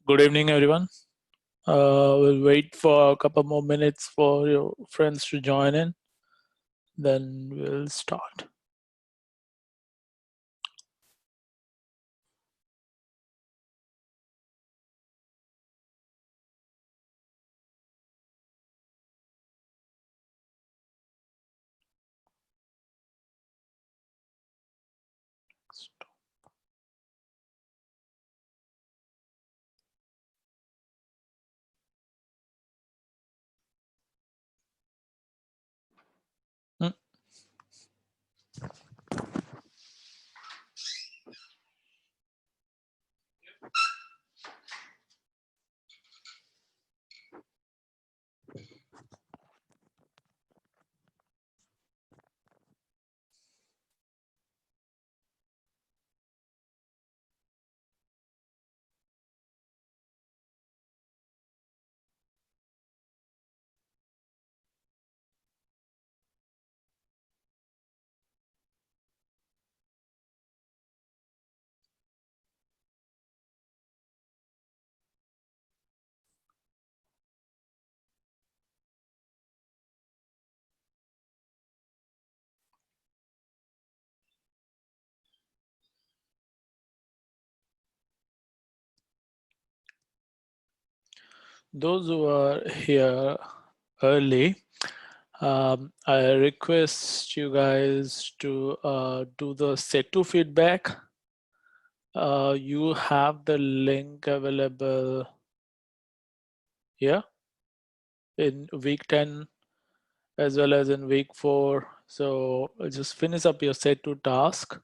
Good evening, everyone. We'll wait for a couple more minutes for your friends to join in, then we'll start. Hmm. Those who are here early, I request you guys to do the set2 feedback. You have the link available here in week 10 as well as in week 4. So just finish up your set2 task.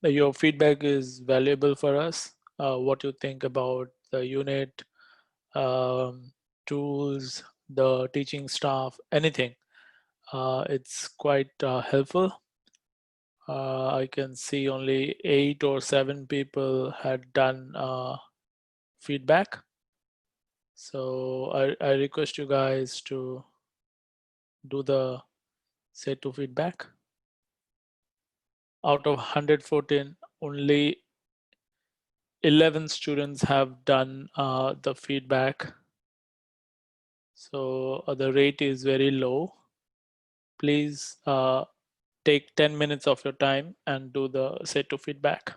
Your feedback is valuable for us. What you think about the unit, tools, the teaching staff, anything. It's quite helpful. I can see only 8 or 7 people had done feedback. So I request you guys to do the set2 feedback. Out of 114, only 11 students have done the feedback. So the rate is very low. Please take 10 minutes of your time and do the set2 feedback.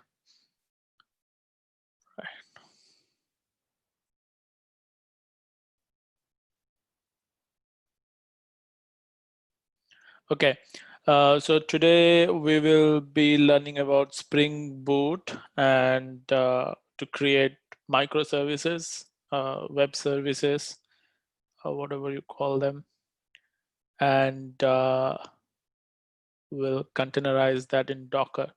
Okay, so today we will be learning about Spring Boot and to create microservices, web services, or whatever you call them. And we'll containerize that in Docker.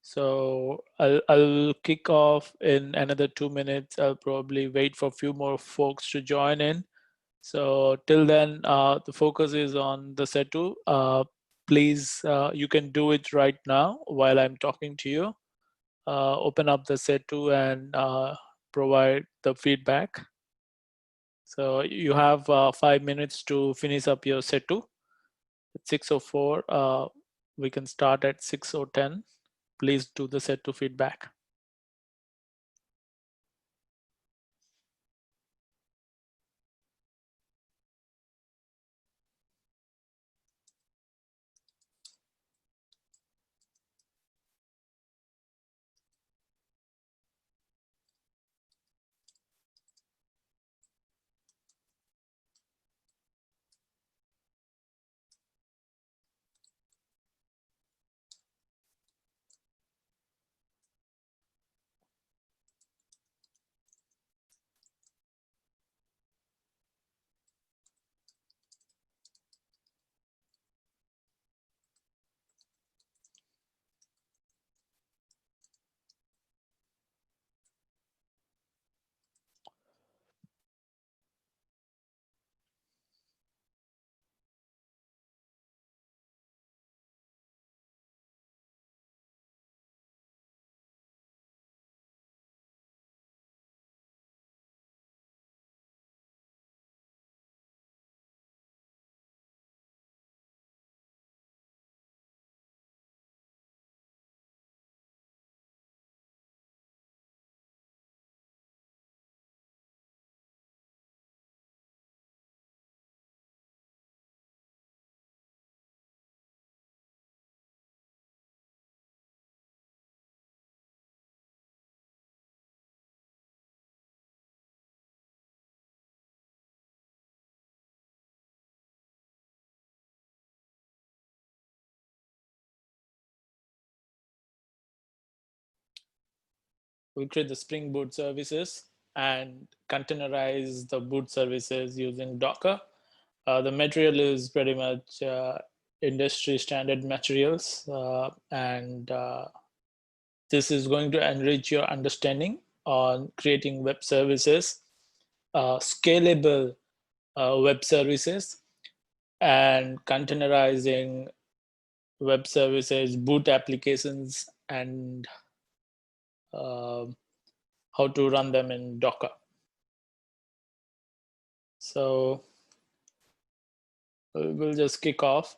So I'll kick off in another 2 minutes. I'll probably wait for a few more folks to join in. So till then, the focus is on the set2. Please, you can do it right now while I'm talking to you. Open up the set2 and provide the feedback. So you have 5 minutes to finish up your set2. It's 6:04. We can start at 6:10. Please do the set2 feedback. we'll create the Spring Boot services and containerize the boot services using Docker. The material is pretty much industry standard materials, and this is going to enrich your understanding on creating web services, scalable web services, and containerizing web services, boot applications, and how to run them in Docker. So we'll just kick off.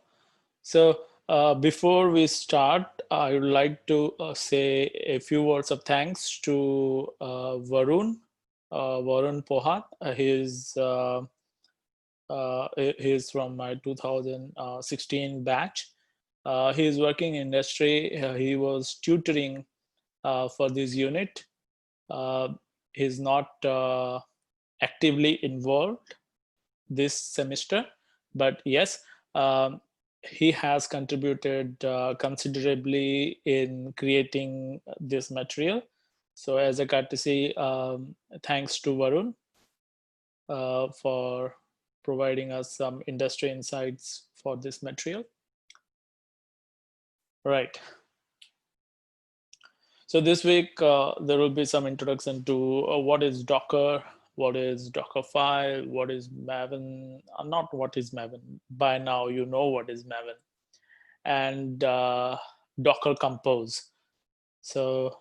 So before we start, I would like to say a few words of thanks to Varun Pohat. He's from my 2016 batch. He is working in industry. He was tutoring for this unit. He's not actively involved this semester, but yes, he has contributed considerably in creating this material. So as a courtesy, thanks to Varun for providing us some industry insights for this material. Right. So this week, there will be some introduction to what is Docker, what is Dockerfile, what is Maven, not what is Maven. By now, you know what is Maven. And Docker Compose. So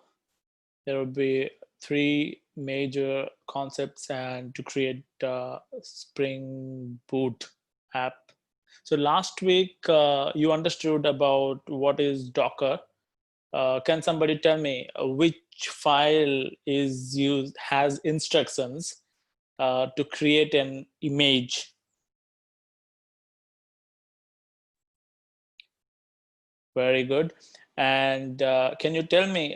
there will be three major concepts and to create Spring Boot app. So last week, you understood about what is Docker. Can somebody tell me which file is used, has instructions to create an image? Very good. And can you tell me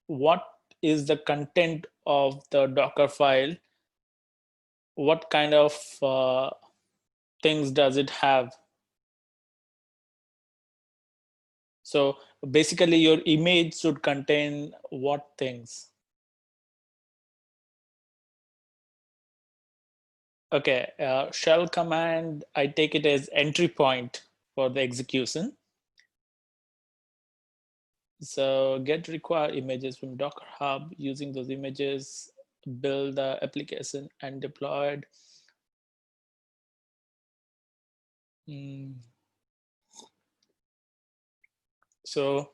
what is the content of the Docker file? What kind of things does it have? So basically your image should contain what things? Okay, shell command, I take it as entry point for the execution. So get required images from Docker Hub. Using those images, build the application and deploy it. So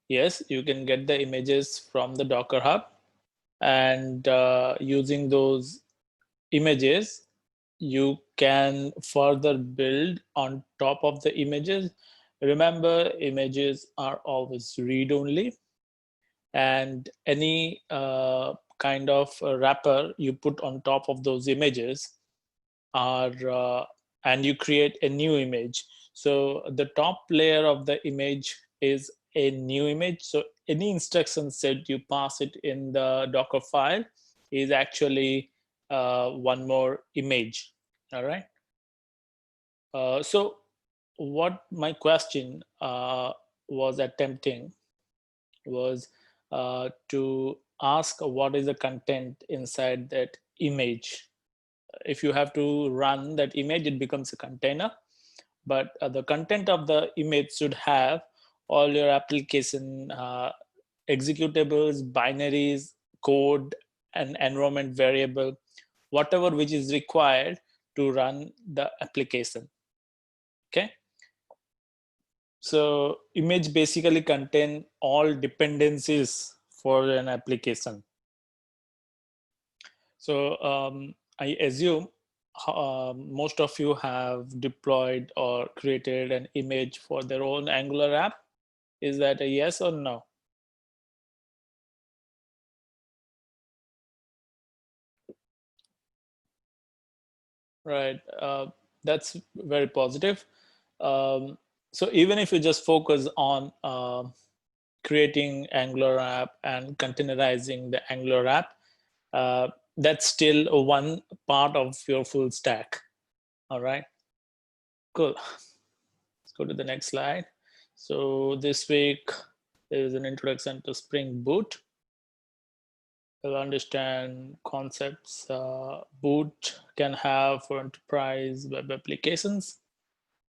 yes, you can get the images from the Docker Hub, and using those images, you can further build on top of the images. Remember, images are always read-only, and any kind of wrapper you put on top of those images are and you create a new image. So the top layer of the image is a new image. So any instruction set you pass it in the Docker file is actually one more image. All right. So what my question was attempting was to ask what is the content inside that image. If you have to run that image, it becomes a container, but the content of the image should have all your application executables, binaries, code, and environment variable, whatever which is required to run the application. Okay. So image basically contain all dependencies for an application. So I assume most of you have deployed or created an image for their own Angular app. Is that a yes or no? Right. That's very positive. So even if you just focus on creating Angular app and containerizing the Angular app, that's still one part of your full stack. All right. Cool. Let's go to the next slide. So this week there is an introduction to Spring Boot. We'll understand concepts Boot can have for enterprise web applications,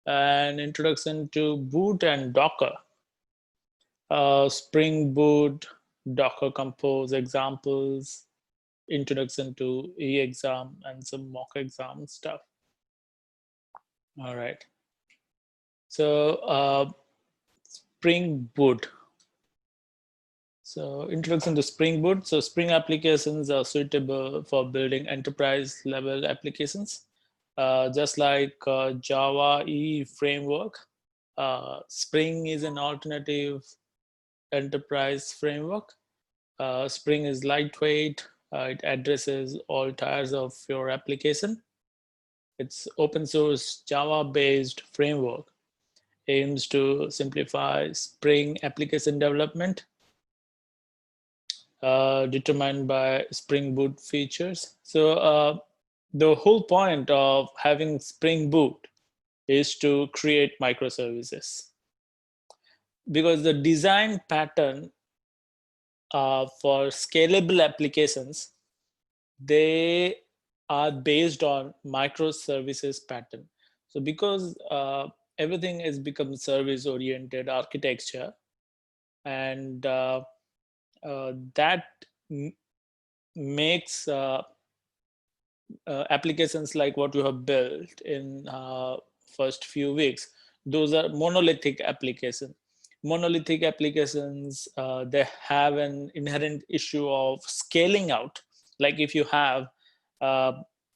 and introduction to Boot and Docker. Spring Boot, Docker Compose examples, introduction to e-exam, and some mock exam stuff. All right. So Spring Boot. So introduction to Spring Boot. So Spring applications are suitable for building enterprise level applications. Just like Java E framework, Spring is an alternative enterprise framework. Spring is lightweight. It addresses all tiers of your application. It's open source Java based framework, aims to simplify Spring application development, determined by Spring Boot features. So the whole point of having Spring Boot is to create microservices, because the design pattern for scalable applications, they are based on microservices pattern. So because everything has become service oriented architecture, and that makes applications like what you have built in first few weeks, those are monolithic applications. Monolithic applications, they have an inherent issue of scaling out. Like if you have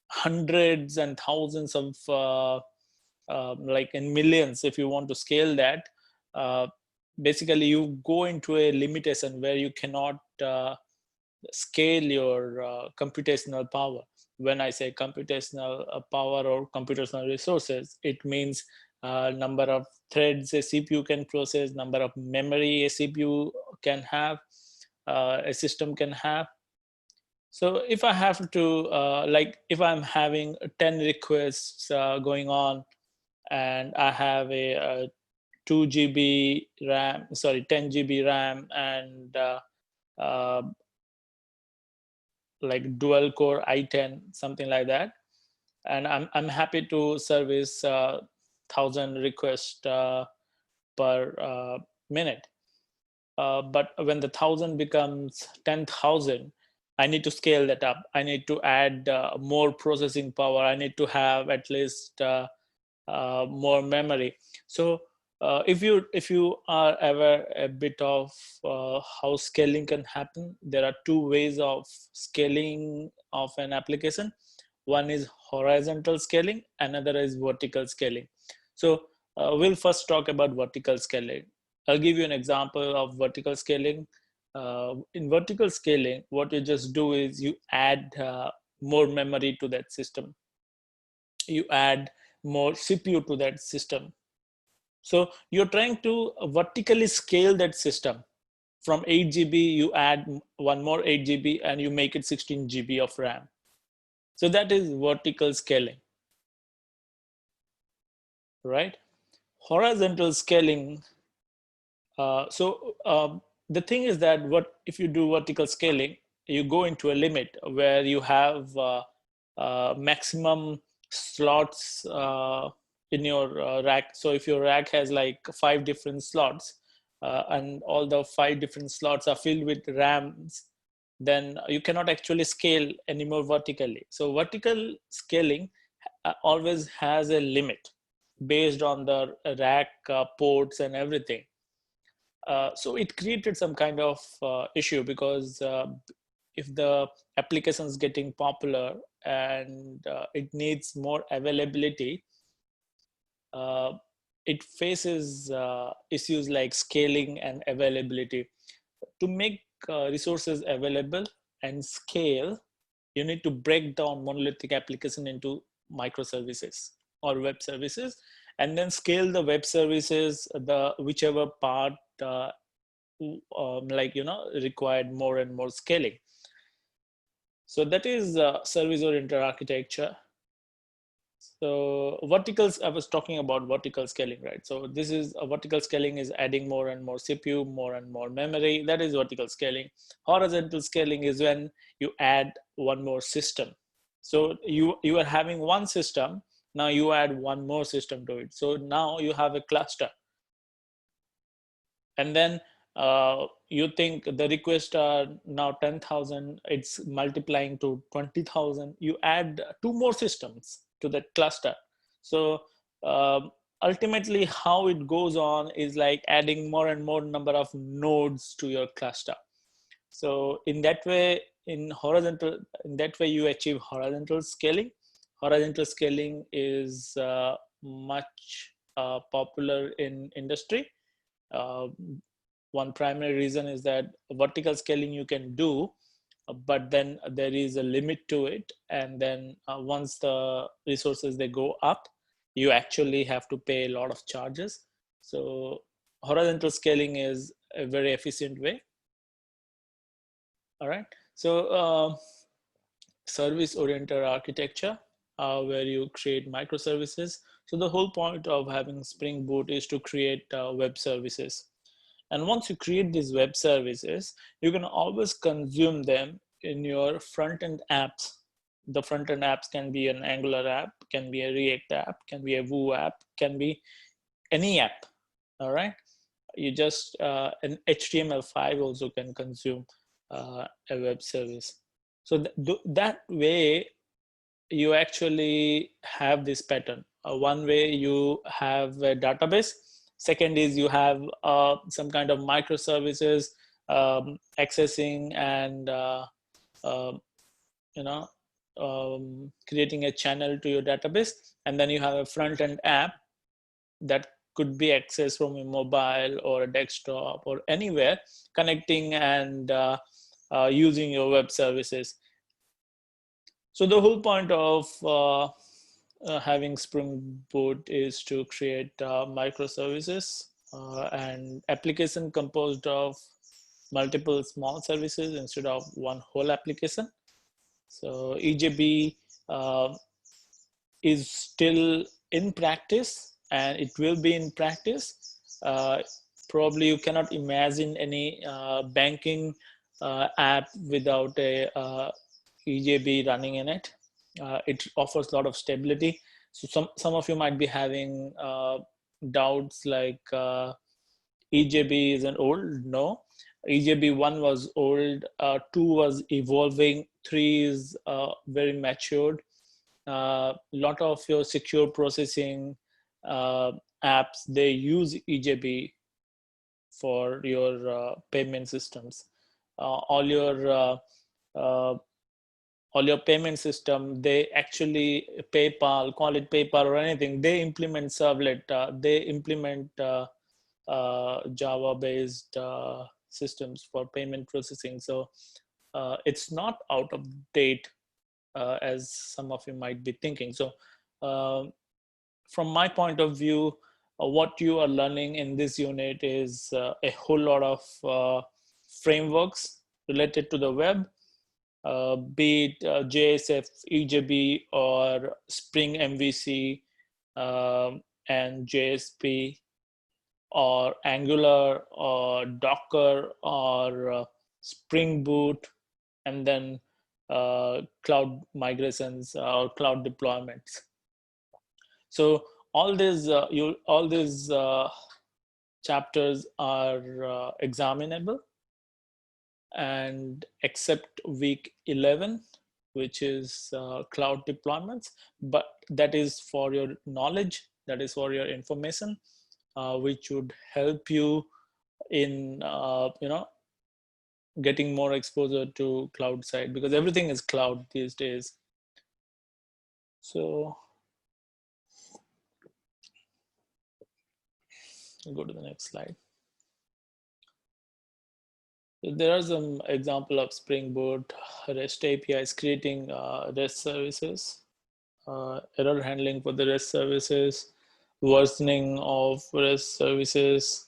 hundreds and thousands of like in millions, if you want to scale that, basically you go into a limitation where you cannot scale your computational power. When I say computational power or computational resources, it means number of threads a CPU can process, number of memory a CPU can have, a system can have. So if I have to, like if I'm having 10 requests going on, and I have a 2 GB RAM, sorry, 10 GB RAM, and uh, like dual core i10, something like that, and I'm happy to service 1,000 requests per minute. But when the 1,000 becomes 10,000, I need to scale that up. I need to add more processing power. I need to have at least more memory. So if you are ever a bit of how scaling can happen, there are two ways of scaling of an application. One is horizontal scaling, another is vertical scaling. So we'll first talk about vertical scaling. I'll give you an example of vertical scaling. In vertical scaling, what you just do is you add more memory to that system. You add more CPU to that system. So you're trying to vertically scale that system. From 8 GB, you add one more 8 GB and you make it 16 GB of RAM. So that is vertical scaling, right? Horizontal scaling. The thing is that what if you do vertical scaling, you go into a limit where you have maximum slots in your rack. So if your rack has like 5 different slots, and all the 5 different slots are filled with RAMs, then you cannot actually scale anymore vertically. So vertical scaling always has a limit based on the rack ports and everything. So it created some kind of issue, because if the application is getting popular and it needs more availability, it faces issues like scaling and availability. To make resources available and scale, you need to break down monolithic application into microservices or web services, and then scale the web services, the whichever part required more and more scaling. So that is service oriented architecture. So verticals, I was talking about vertical scaling, right? So this is a vertical scaling is adding more and more CPU, more and more memory. That is vertical scaling. Horizontal scaling is when you add one more system. So you are having one system, now you add one more system to it. So now you have a cluster. And then you think the requests are now 10,000, it's multiplying to 20,000. You add two more systems to that cluster. So ultimately how it goes on is like adding more and more number of nodes to your cluster. So in that way, in that way you achieve horizontal scaling. Horizontal scaling is much popular in industry. uh, One primary reason is that vertical scaling you can do, but then there is a limit to it. And then once the resources they go up, you actually have to pay a lot of charges. So horizontal scaling is a very efficient way. All right. So service oriented architecture, where you create microservices. So the whole point of having Spring Boot is to create web services. And once you create these web services, you can always consume them in your front-end apps. The front-end apps can be an Angular app, can be a React app, can be a Vue app, can be any app. All right. You just an HTML5 also can consume a web service. So that way you actually have this pattern. One way you have a database. Second is you have some kind of microservices accessing and uh, you know creating a channel to your database. And then you have a front end app that could be accessed from a mobile or a desktop or anywhere, connecting and using your web services. So the whole point of having Spring Boot is to create microservices and application composed of multiple small services instead of one whole application. So EJB is still in practice, and it will be in practice. Probably you cannot imagine any banking app without a EJB running in it. It offers a lot of stability. So some of you might be having doubts like EJB isn't old. No, EJB 1 was old, 2 was evolving, 3 is very matured. Lot of your secure processing apps, they use EJB for your payment systems. All your payment system, they actually PayPal, call it PayPal or anything, they implement servlet, they implement Java based systems for payment processing. So it's not out of date as some of you might be thinking. So from my point of view, what you are learning in this unit is a whole lot of frameworks related to the web, be it JSF, EJB, or Spring MVC, and JSP, or Angular, or Docker, or Spring Boot, and then cloud migrations or cloud deployments. So all these chapters are examinable, and except week 11, which is cloud deployments, but that is for your knowledge, that is for your information, which would help you in getting more exposure to cloud side, because everything is cloud these days. So I'll go to the next slide. So there are some example of Spring Boot REST APIs creating REST services, error handling for the REST services, versioning of REST services,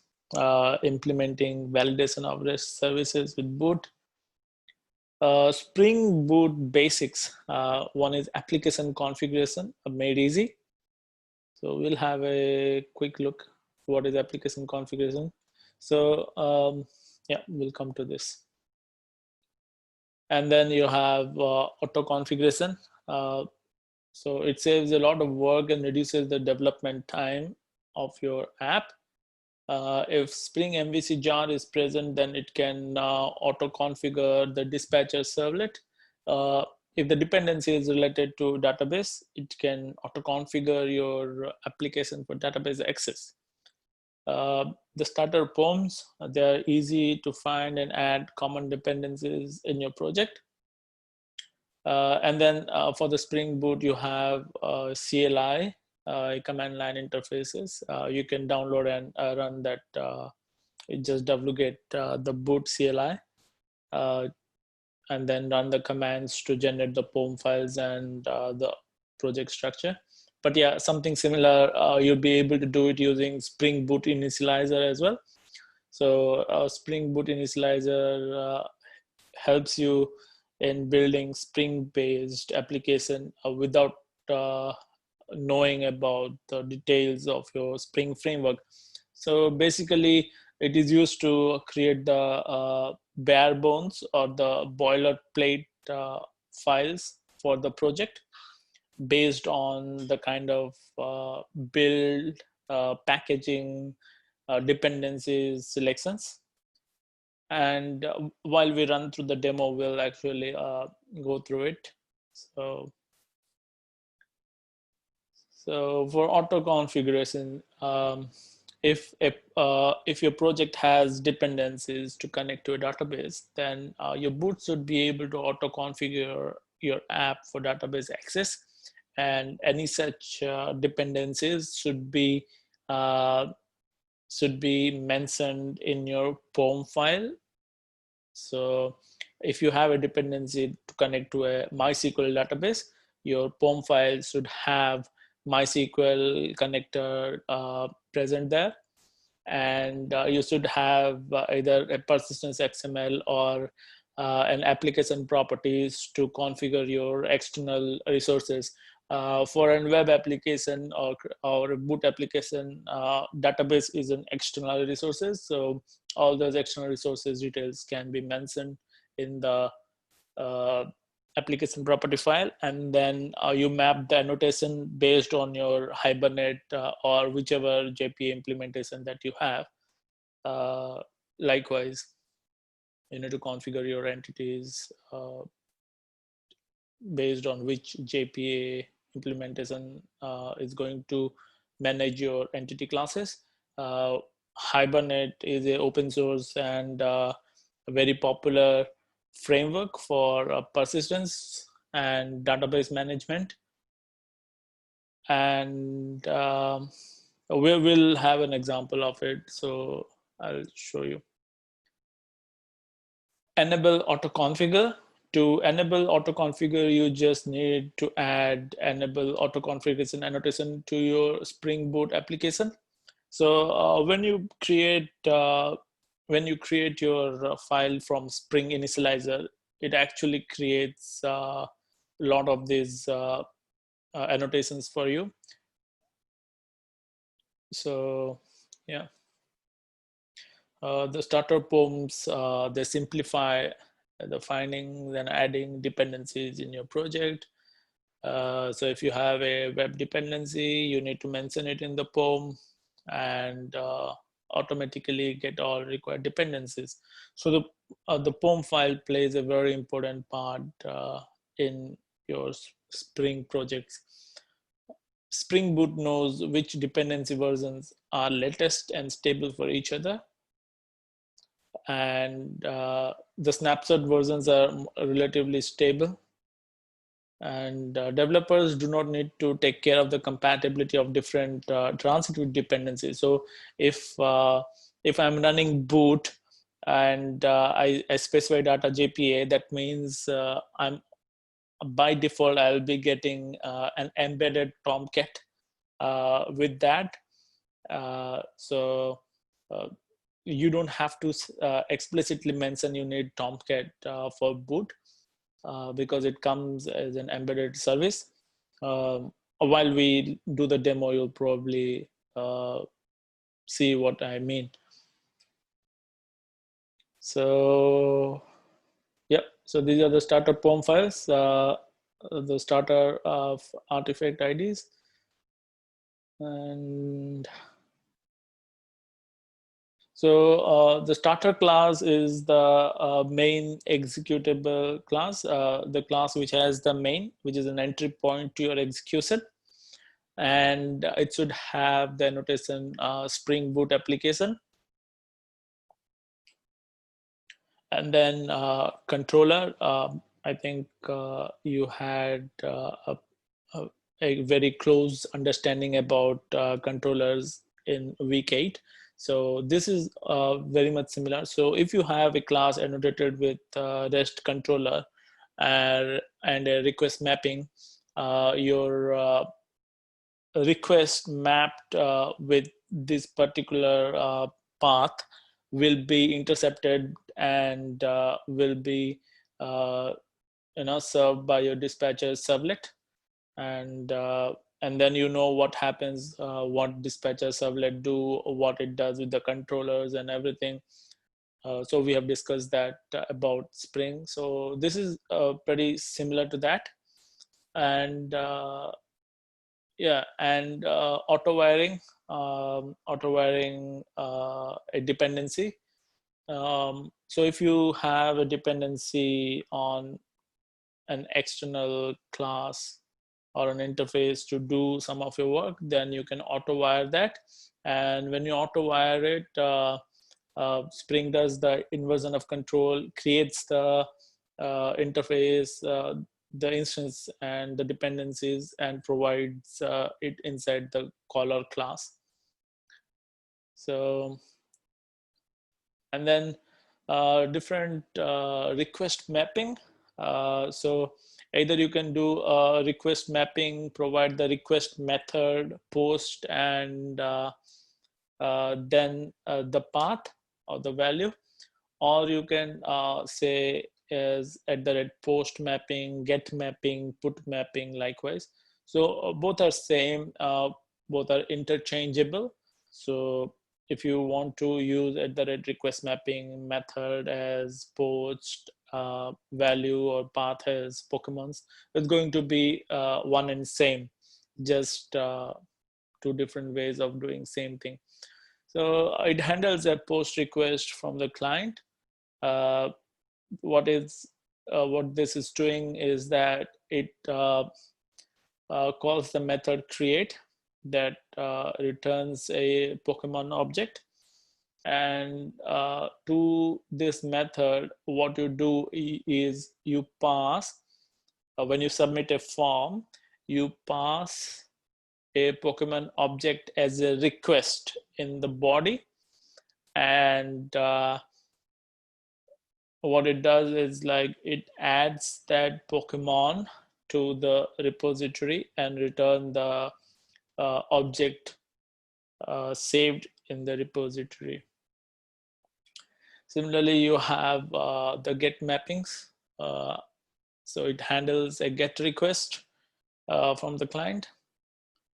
implementing validation of REST services with Boot. Spring Boot basics. One is application configuration, made easy. So we'll have a quick look what is application configuration. So yeah, we'll come to this. And then you have auto configuration. So it saves a lot of work and reduces the development time of your app. If Spring MVC jar is present, then it can auto configure the dispatcher servlet. If the dependency is related to database, it can auto configure your application for database access. The starter POMs, they're easy to find and add common dependencies in your project. And then for the Spring Boot, you have CLI, command line interfaces. You can download and run that. It just wget the boot CLI, and then run the commands to generate the POM files and the project structure. But yeah, something similar, you'll be able to do it using Spring Boot initializer as well. So Spring Boot initializer helps you in building Spring-based application without knowing about the details of your Spring framework. So basically, it is used to create the bare bones or the boilerplate files for the project based on the kind of build, packaging, dependencies, selections. And while we run through the demo, we'll actually go through it. So for auto configuration, if your project has dependencies to connect to a database, then your boot should be able to auto configure your app for database access, and any such dependencies should be mentioned in your POM file. So if you have a dependency to connect to a MySQL database, your POM file should have MySQL connector present there. And you should have either a persistence XML or an application properties to configure your external resources. For a web application or a boot application, database is an external resources. So all those external resources details can be mentioned in the application property file, and then you map the annotation based on your Hibernate or whichever JPA implementation that you have. Likewise, you need to configure your entities based on which JPA implementation is going to manage your entity classes. Hibernate is an open source and a very popular framework for persistence and database management. And we will have an example of it. So I'll show you. Enable auto configure. To enable auto configure, you just need to add enable auto configuration annotation to your Spring Boot application. So when you create your file from Spring Initializer, it actually creates a lot of these annotations for you. So yeah, the starter POMs, they simplify the finding and adding dependencies in your project. So if you have a web dependency, you need to mention it in the POM and automatically get all required dependencies. So the POM file plays a very important part in your Spring projects. Spring Boot knows which dependency versions are latest and stable for each other. And the snapshot versions are relatively stable. And developers do not need to take care of the compatibility of different transitive dependencies. So if I'm running boot and I specify data JPA, that means I'm by default I'll be getting an embedded Tomcat with that. So you don't have to explicitly mention you need Tomcat for boot. because it comes as an embedded service. While we do the demo, you'll probably see what I mean. So yeah, so these are the starter POM files, the starter of artifact IDs. And so the starter class is the main executable class, the class which has the main, which is an entry point to your execution. And it should have the annotation Spring Boot application. And then controller, I think you had a very close understanding about controllers in week 8. So this is very much similar. So if you have a class annotated with REST controller and a request mapping, your request mapped with this particular path will be intercepted and will be served by your dispatcher servlet. And then you know what happens, what dispatcher servlet do, what it does with the controllers and everything. So we have discussed that about Spring. So this is pretty similar to that. And yeah, and auto wiring a dependency. So if you have a dependency on an external class or an interface to do some of your work, then you can auto wire that. And when you auto wire it, Spring does the inversion of control, creates the interface, the instance and the dependencies, and provides it inside the caller class. So, and then different request mapping. So either you can do a request mapping, provide the request method, post, and then the path or the value, or you can say is at the red post mapping, get mapping, put mapping likewise. So both are same, both are interchangeable. So if you want to use at the red request mapping method as post, value, or path as Pokemons, it's going to be one and same, just two different ways of doing same thing. So it handles a post request from the client. What this is doing is that it calls the method create that returns a Pokemon object. And to this method, what you do is you pass, when you submit a form, you pass a Pokemon object as a request in the body. And what it does is like it adds that Pokemon to the repository and return the object saved in the repository. Similarly, you have the get mappings. So it handles a get request from the client.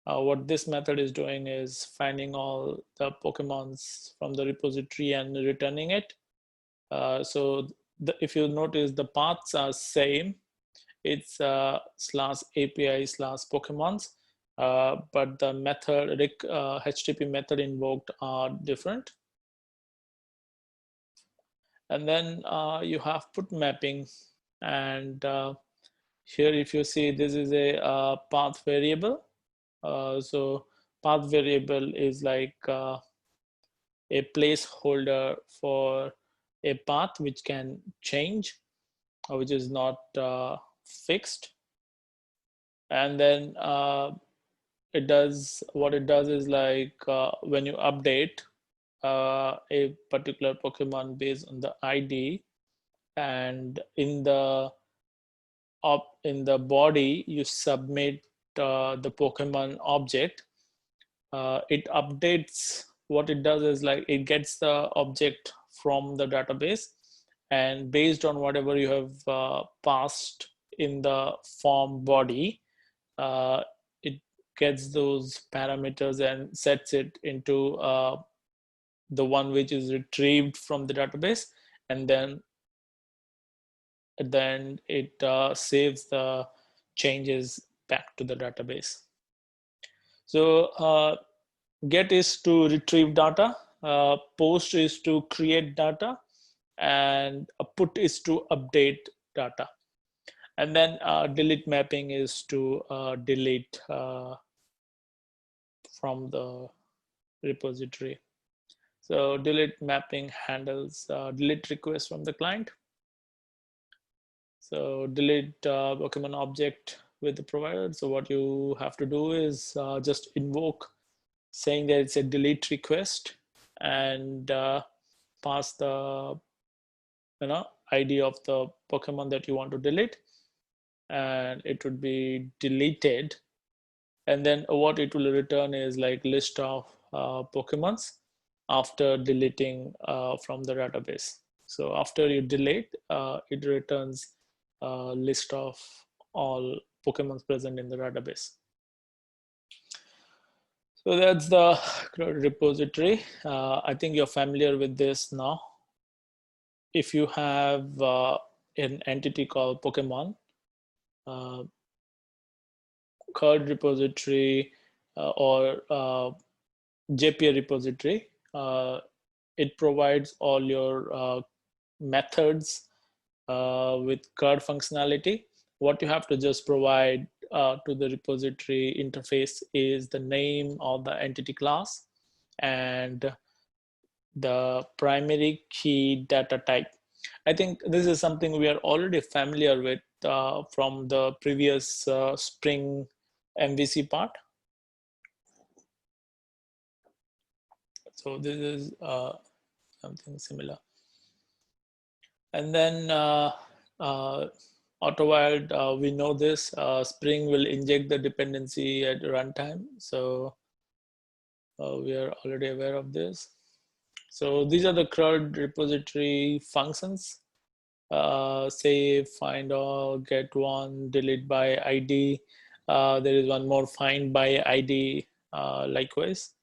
What this method is doing is finding all the Pokemons from the repository and returning it. So if you notice, the paths are same. It's /API/Pokemons, but the method HTTP method invoked are different. And then you have put mapping, and here if you see, this is a path variable. So path variable is like a placeholder for a path which can change, which is not fixed. And then what it does is like when you update a particular Pokemon based on the ID, and in the body you submit the Pokemon object, it updates. What it does is like it gets the object from the database, and based on whatever you have passed in the form body, it gets those parameters and sets it into the one which is retrieved from the database, and then at the end it saves the changes back to the database. So get is to retrieve data, post is to create data, and put is to update data. And then delete mapping is to delete from the repository. So delete mapping handles delete requests from the client. So delete Pokemon object with the provider. So what you have to do is just invoke saying that it's a delete request, and pass the ID of the Pokemon that you want to delete, and it would be deleted. And then what it will return is like list of Pokemons after deleting from the database. So after you delete, it returns a list of all Pokemons present in the database. So that's the repository. I think you're familiar with this now. If you have an entity called Pokemon, CRUD repository or JPA repository, it provides all your methods with CRUD functionality. What you have to just provide to the repository interface is the name of the entity class and the primary key data type. I think this is something we are already familiar with from the previous Spring MVC part. So this is something similar. And then AutoWild, we know this, Spring will inject the dependency at runtime. So we are already aware of this. So these are the CRUD repository functions. Say find all, get one, delete by ID. There is one more, find by ID likewise.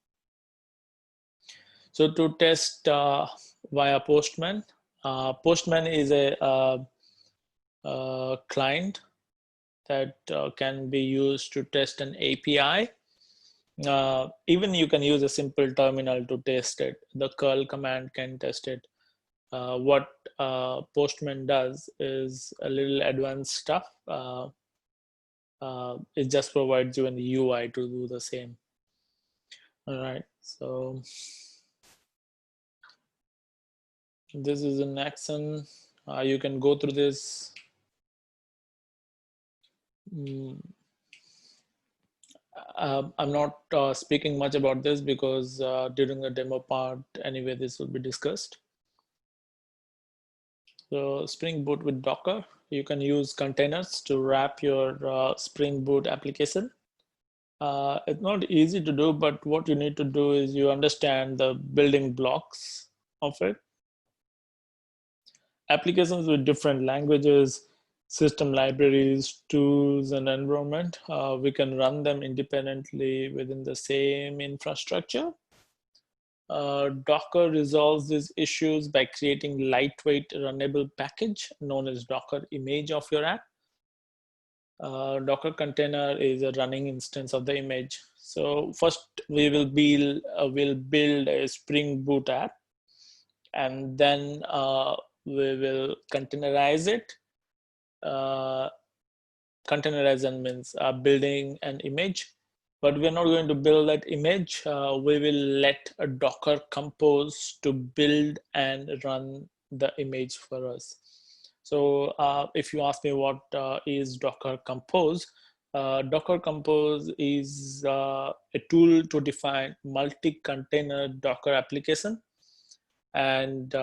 So to test via Postman, Postman is a client that can be used to test an API. Even you can use a simple terminal to test it. The curl command can test it. What Postman does is a little advanced stuff. It just provides you an UI to do the same. All right, so this is an action. You can go through this. I'm not speaking much about this because during the demo part, anyway, this will be discussed. So Spring Boot with Docker, you can use containers to wrap your Spring Boot application. It's not easy to do, but what you need to do is you understand the building blocks of it. Applications with different languages, system libraries, tools, and environment, we can run them independently within the same infrastructure. Docker resolves these issues by creating lightweight runnable package known as Docker image of your app. Docker container is a running instance of the image. So first we will build a Spring Boot app, and then we will containerize it. Containerize means building an image, but we're not going to build that image. We will let a Docker Compose to build and run the image for us. So if you ask me what is Docker Compose, Docker Compose is a tool to define multi-container Docker application, and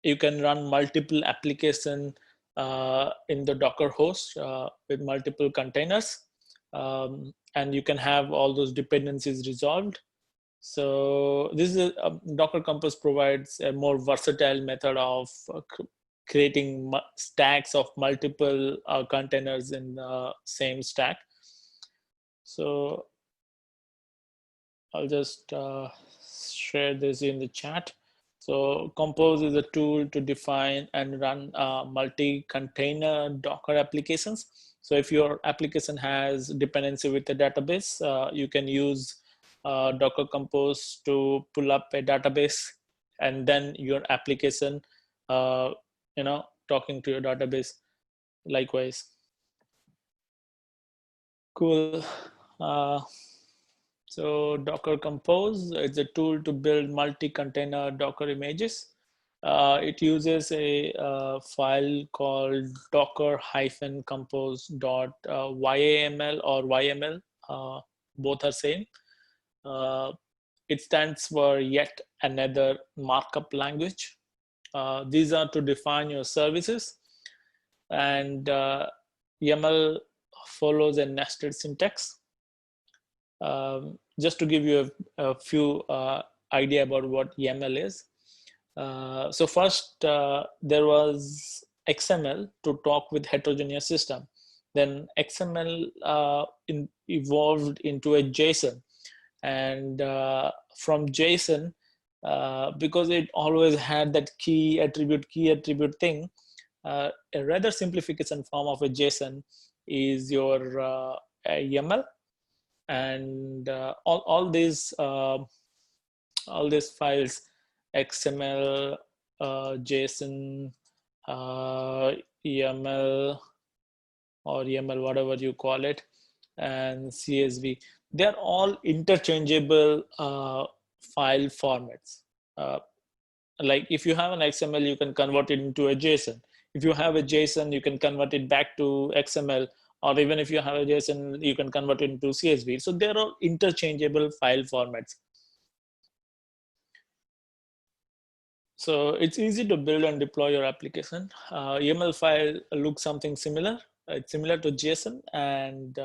you can run multiple applications in the Docker host with multiple containers, and you can have all those dependencies resolved. So this is Docker Compose provides a more versatile method of creating stacks of multiple containers in the same stack. So I'll just share this in the chat. So Compose is a tool to define and run multi-container Docker applications. So if your application has dependency with a database, you can use Docker Compose to pull up a database, and then your application, talking to your database likewise. Cool. So Docker Compose is a tool to build multi-container Docker images. It uses a file called docker-compose.yaml or YML. Both are same. It stands for yet another markup language. These are to define your services, and YAML follows a nested syntax. Just to give you a few idea about what YAML is. So first, there was XML to talk with heterogeneous system. Then XML evolved into a JSON, and from JSON, because it always had that key attribute thing, a rather simplification form of a JSON is your YAML, and all these files, XML, JSON, YAML or YAML, whatever you call it, and CSV, they're all interchangeable file formats. Like if you have an XML, you can convert it into a JSON. If you have a JSON, you can convert it back to XML, or even if you have a JSON, you can convert it into CSV. So they're all interchangeable file formats. So it's easy to build and deploy your application. YAML file looks something similar. It's similar to JSON, and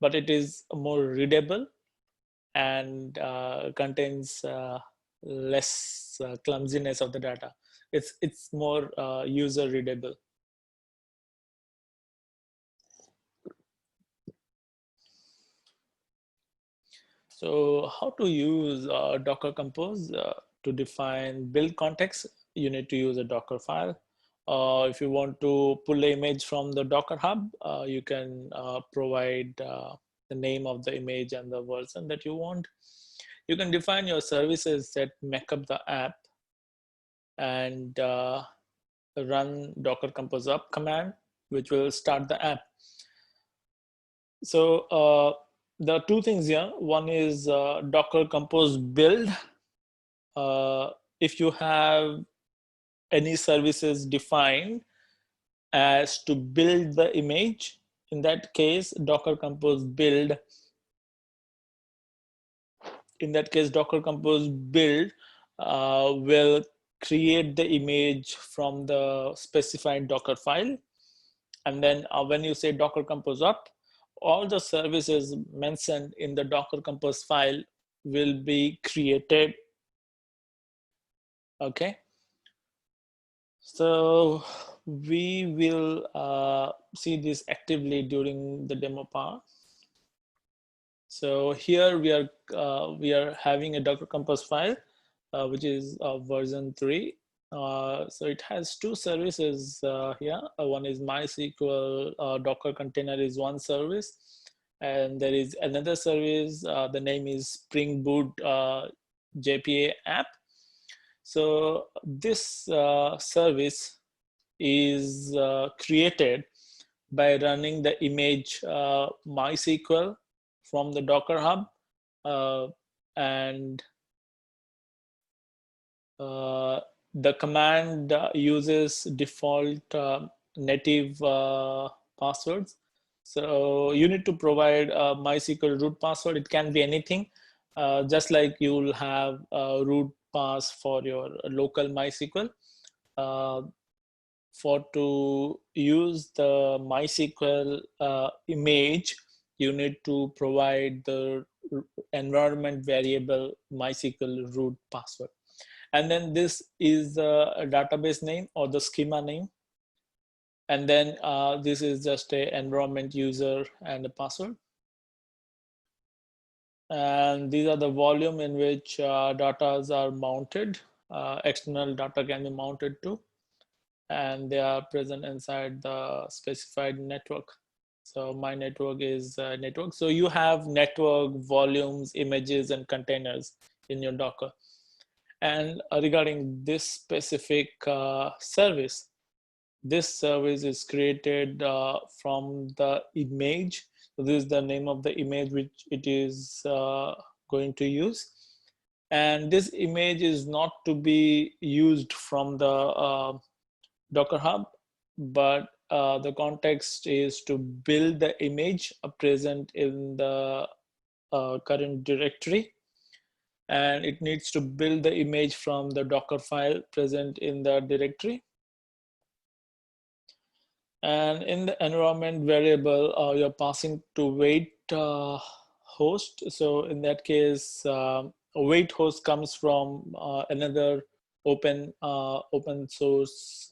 but it is more readable and contains less clumsiness of the data. It's more user readable. So how to use Docker Compose to define build context? You need to use a Docker file. If you want to pull an image from the Docker Hub, you can provide the name of the image and the version that you want. You can define your services that make up the app, and run Docker Compose up command, which will start the app. So there are two things here. One is Docker Compose build. If you have any services defined as to build the image, in that case, Docker Compose build. In that case, Docker Compose build will create the image from the specified Docker file. And then when you say Docker Compose up, all the services mentioned in the Docker Compose file will be created. Okay. So we will see this actively during the demo part. So here we are having a Docker Compose file, which is version 3. So it has two services here. One is MySQL Docker container is one service, and there is another service. The name is Spring Boot JPA app. So this service is created by running the image MySQL from the Docker Hub, and the command uses default native passwords. So you need to provide a MySQL root password. It can be anything, just like you'll have a root pass for your local MySQL. For to use the MySQL image, you need to provide the environment variable MySQL root password. And then this is the database name or the schema name. And then this is just a environment user and a password. And these are the volume in which data are mounted. External data can be mounted to, and they are present inside the specified network. So my network is network. So you have network, volumes, images, and containers in your Docker. And regarding this specific service, this service is created from the image. So this is the name of the image which it is going to use. And this image is not to be used from the Docker Hub, but the context is to build the image present in the current directory. And it needs to build the image from the Docker file present in the directory. And in the environment variable, you're passing to wait host. So in that case, a wait host comes from another open source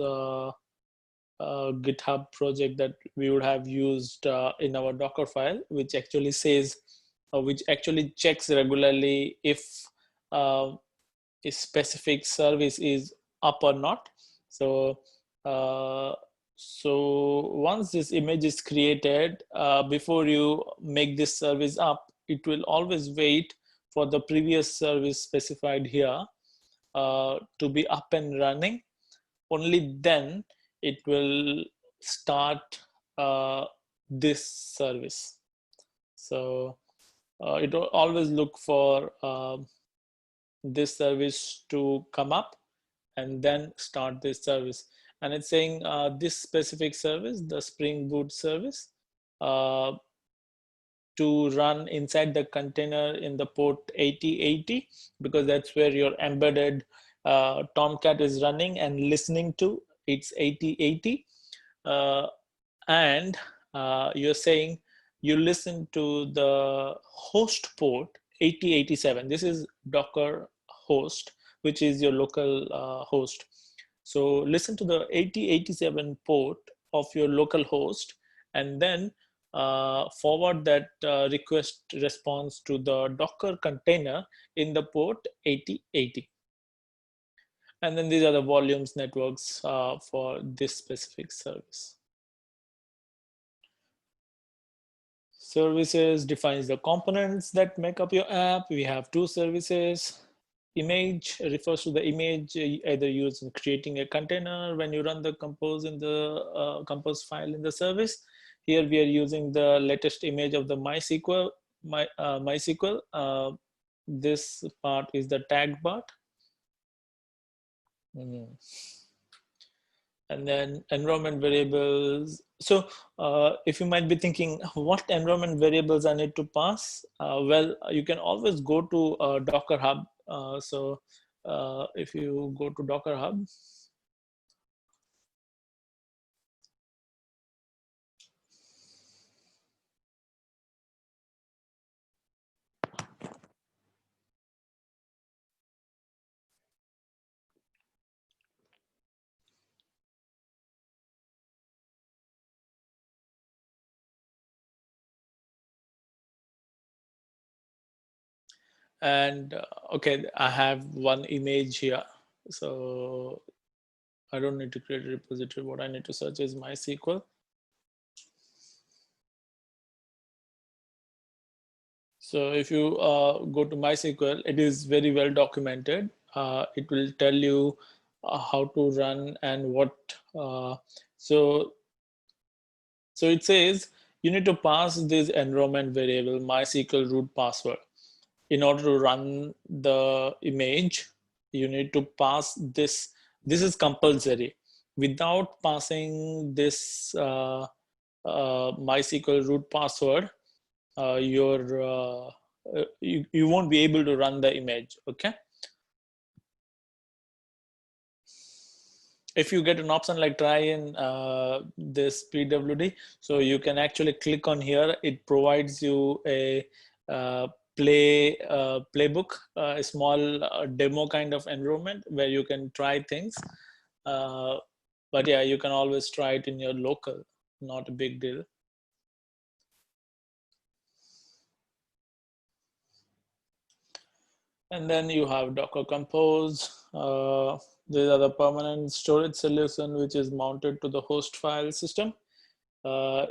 GitHub project that we would have used in our Docker file, which actually says, which actually checks regularly if a specific service is up or not. So so once this image is created, before you make this service up, it will always wait for the previous service specified here to be up and running. Only then it will start this service. So it will always look for this service to come up and then start this service. And it's saying this specific service, the Spring Boot service, to run inside the container in the port 8080, because that's where your embedded Tomcat is running and listening to. It's 8080. And you're saying you listen to the host port 8087. This is Docker host, which is your local host. So listen to the 8087 port of your local host, and then forward that request response to the Docker container in the port 8080. And then these are the volumes networks for this specific service. Services defines the components that make up your app. We have two services. Image refers to the image either used in creating a container when you run the compose in the compose file in the service. Here we are using the latest image of the MySQL. MySQL. This part is the tag part. And then environment variables. So if you might be thinking, what environment variables I need to pass? Well, you can always go to Docker Hub. So if you go to Docker Hub, and okay, I have one image here. So I don't need to create a repository. What I need to search is MySQL. So if you go to MySQL, it is very well documented. It will tell you how to run and what. So it says you need to pass this environment variable MySQL root password. In order to run the image, you need to pass this. This is compulsory. Without passing this MySQL root password, you won't be able to run the image. Okay. If you get an option like try in this PWD, so you can actually click on here. It provides you a playbook, a small demo kind of environment where you can try things. But yeah, you can always try it in your local, not a big deal. And then you have Docker Compose. These are the permanent storage solution, which is mounted to the host file system. So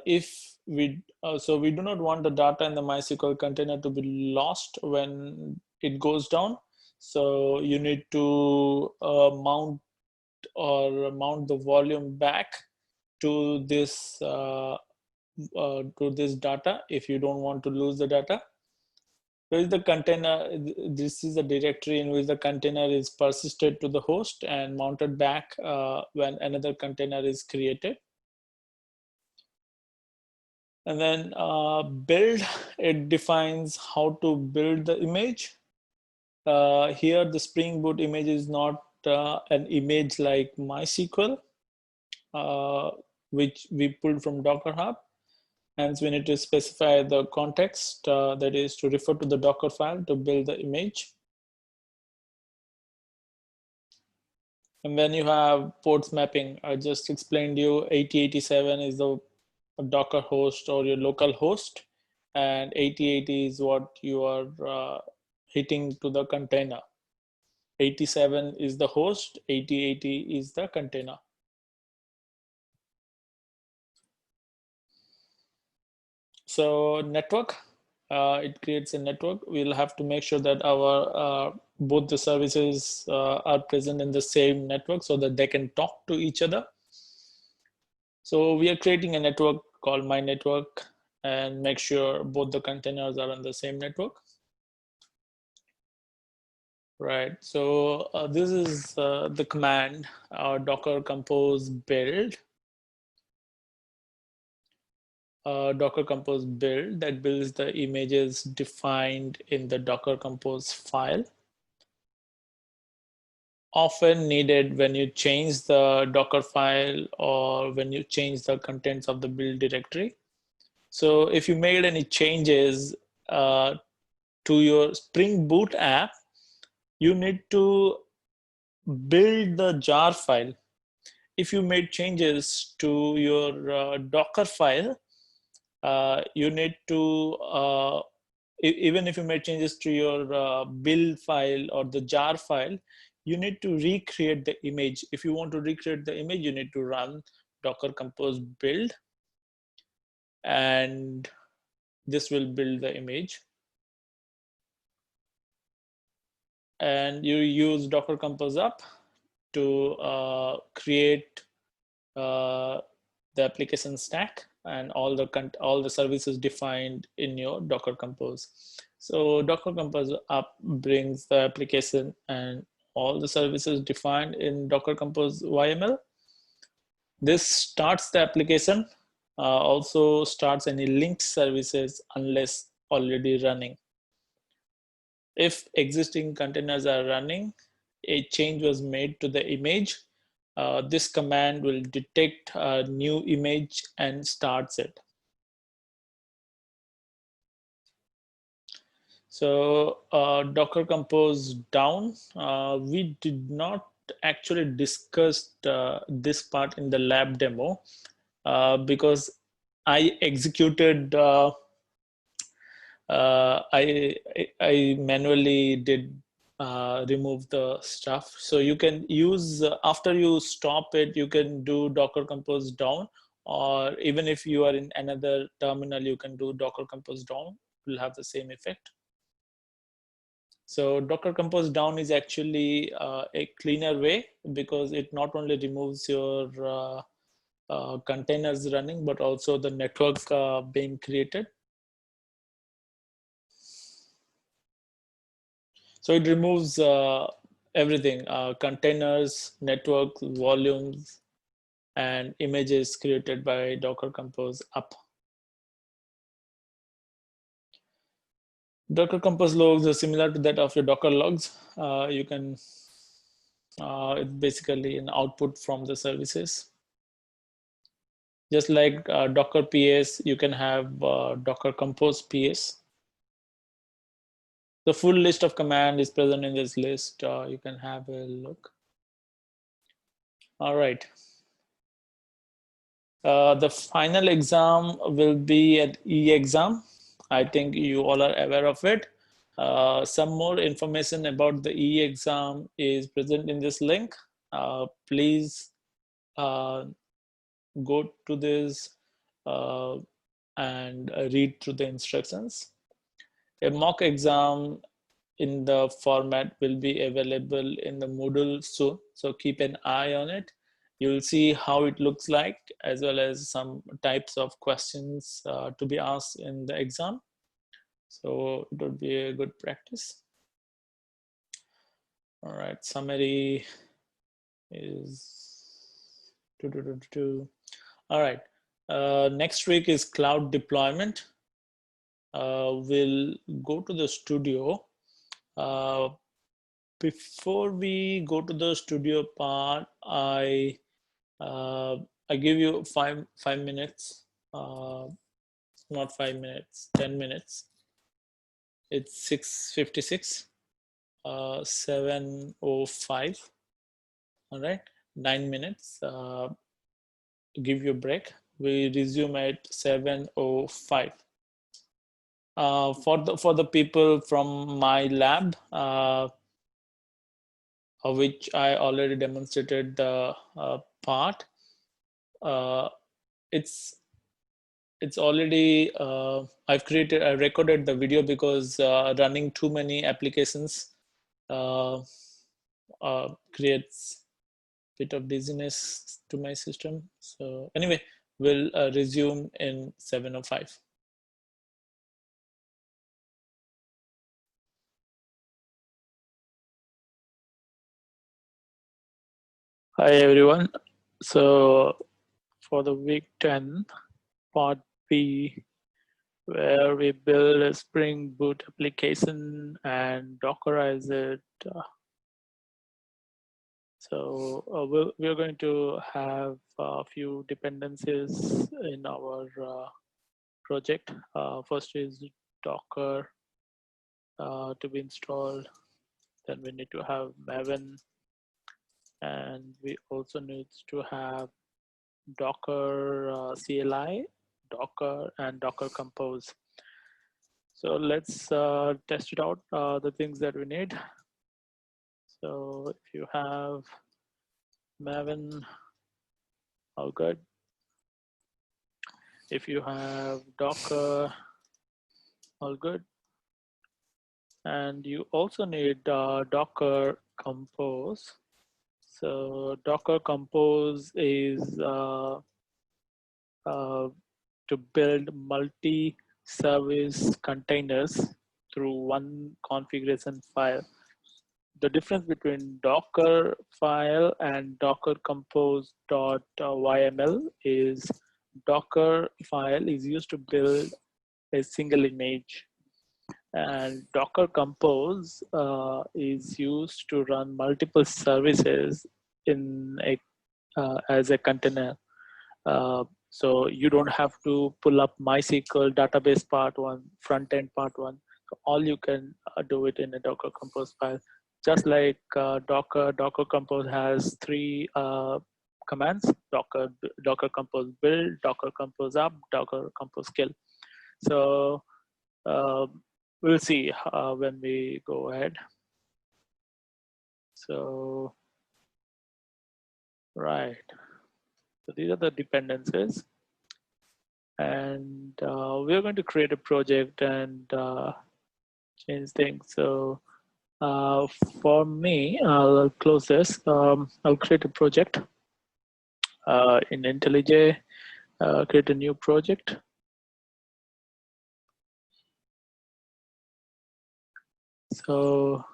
we do not want the data in the MySQL container to be lost when it goes down. So you need to mount the volume back to this data if you don't want to lose the data. Where is the container? This is a directory in which the container is persisted to the host and mounted back when another container is created. And then build, it defines how to build the image. Here, the Spring Boot image is not an image like MySQL, which we pulled from Docker Hub. Hence, we need to specify the context, that is to refer to the Docker file to build the image. And then you have ports mapping. I just explained you 8087 is the Docker host or your local host, and 8080 is what you are hitting to the container. 87 is the host, 8080 is the container. So network, it creates a network. We'll have to make sure that our both the services are present in the same network so that they can talk to each other. So we are creating a network called My Network and make sure both the containers are on the same network. Right, so this is the command, Docker Compose build. Docker Compose build that builds the images defined in the Docker Compose file. Often needed when you change the Docker file or when you change the contents of the build directory. So if you made any changes to your Spring Boot app, you need to build the jar file. If you made changes to your Docker file, you need to, even if you made changes to your build file or the jar file, you need to recreate the image. If you want to recreate the image, you need to run Docker Compose build, and this will build the image. And you use Docker Compose up to create the application stack and all the services defined in your Docker Compose. So Docker Compose up brings the application and all the services defined in Docker Compose YML. This starts the application, also starts any linked services unless already running. If existing containers are running, a change was made to the image, this command will detect a new image and starts it. So Docker Compose down, we did not actually discuss this part in the lab demo because I executed, I manually did remove the stuff. So you can use, after you stop it, you can do Docker Compose down, or even if you are in another terminal, you can do Docker Compose down, it will have the same effect. So Docker Compose down is actually a cleaner way because it not only removes your containers running, but also the network being created. So it removes everything, containers, network, volumes, and images created by Docker Compose up. Docker Compose logs are similar to that of your Docker logs. You can, it's basically an output from the services. Just like Docker PS, you can have Docker Compose PS. The full list of command is present in this list. You can have a look. All right. The final exam will be at e-exam. I think you all are aware of it. Some more information about the e-exam is present in this link. Please go to this and read through the instructions. A mock exam in the format will be available in the Moodle soon, so keep an eye on it. You'll see how it looks like, as well as some types of questions to be asked in the exam. So it would be a good practice. All right, summary is all right. Next week is cloud deployment. We'll go to the studio. Before we go to the studio part, I give you five minutes. Not 5 minutes, 10 minutes. It's 6:56. 7:05. All right, 9 minutes. Give you a break. We resume at 7:05. For the people from my lab, which I already demonstrated the part. It's already I recorded the video because running too many applications creates a bit of dizziness to my system. So anyway, we'll resume in 7:05. Hi everyone. So for the week 10 part B, where we build a Spring Boot application and Dockerize it. So we're going to have a few dependencies in our project. First is Docker to be installed. Then we need to have Maven, and we also need to have Docker CLI, Docker, and Docker Compose. So let's test it out, the things that we need. So if you have Maven, all good. If you have Docker, all good. And you also need Docker Compose. So Docker Compose is to build multi-service containers through one configuration file. The difference between Docker file and Docker compose.yml is Docker file is used to build a single image, and Docker Compose is used to run multiple services in a as a container. So you don't have to pull up MySQL database part one, front end part one. So all you can do it in a Docker Compose file. Just like Docker Compose has three commands: Docker Compose build, Docker Compose up, Docker Compose kill. So we'll see when we go ahead. So right. So these are the dependencies, and we're going to create a project and change things. So for me, I'll close this. I'll create a project in IntelliJ, create a new project. So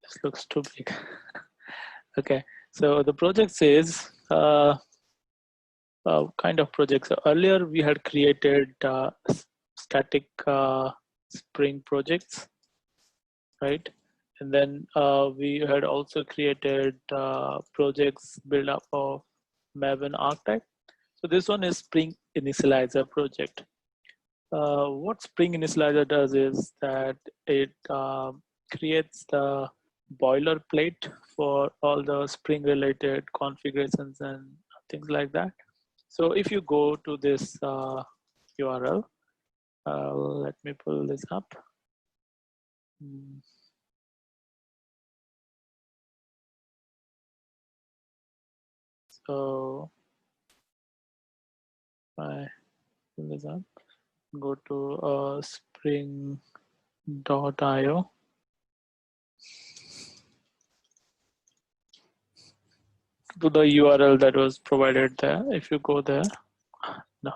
this looks too big. Okay, so the project says kind of project. So earlier we had created static Spring projects, right? And then we had also created projects built up of Maven archetype. So this one is Spring initializer project. What Spring Initializer does is that it creates the boilerplate for all the Spring related configurations and things like that. So if you go to this URL, let me pull this up. So I pull this up, go to spring.io. To the URL that was provided there. If you go there, no.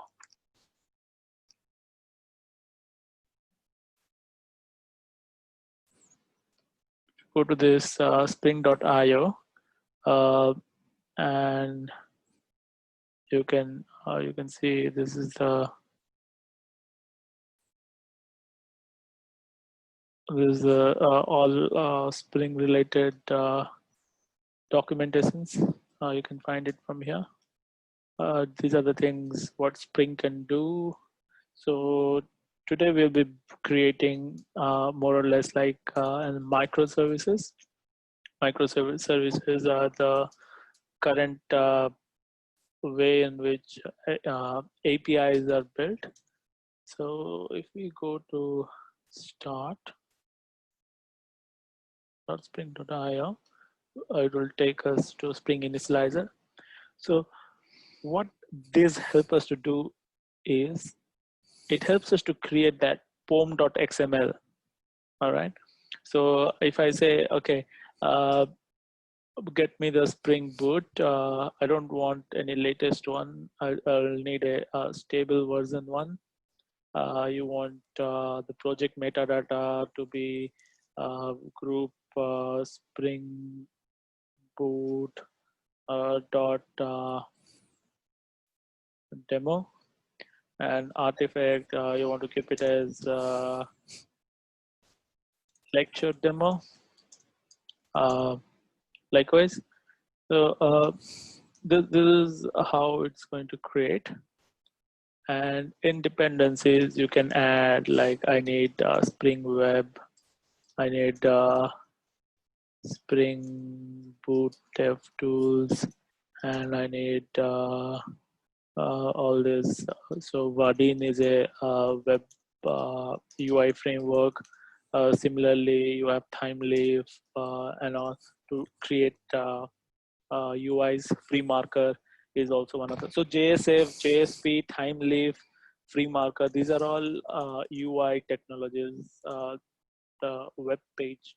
Go to this spring.io and you can see this is the all Spring related documentations. You can find it from here. These are the things what Spring can do. So today we'll be creating more or less like microservices. Microservices are the current way in which APIs are built. So if we go to start.spring.io, it will take us to Spring Initializer. So what this helps us to do is it helps us to create that pom.xml. All right. So if I say, okay, get me the Spring Boot. I don't want any latest one. I'll need a stable version one. You want the project metadata to be group Spring Boot dot demo, and artifact you want to keep it as lecture demo. Likewise, so this is how it's going to create. And in dependencies, you can add like I need Spring Web, I need Spring Boot Dev Tools, and I need all this. So Vardin is a web UI framework. Similarly, you have Timeleaf and all to create UIs. FreeMarker is also one of them. So JSF, JSP, Timeleaf, FreeMarker, these are all UI technologies, the web page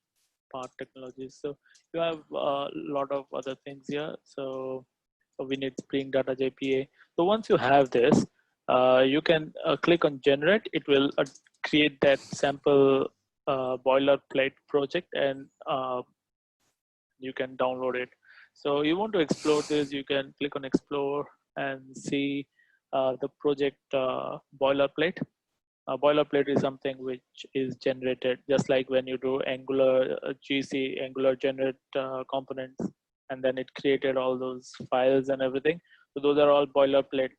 part technologies. So you have a lot of other things here. So we need Spring Data JPA. So once you have this, you can click on generate. It will create that sample boilerplate project, and you can download it. So you want to explore this, you can click on explore and see the project boilerplate. Boilerplate is something which is generated just like when you do Angular GC, Angular generate components, and then it created all those files and everything. So those are all boilerplate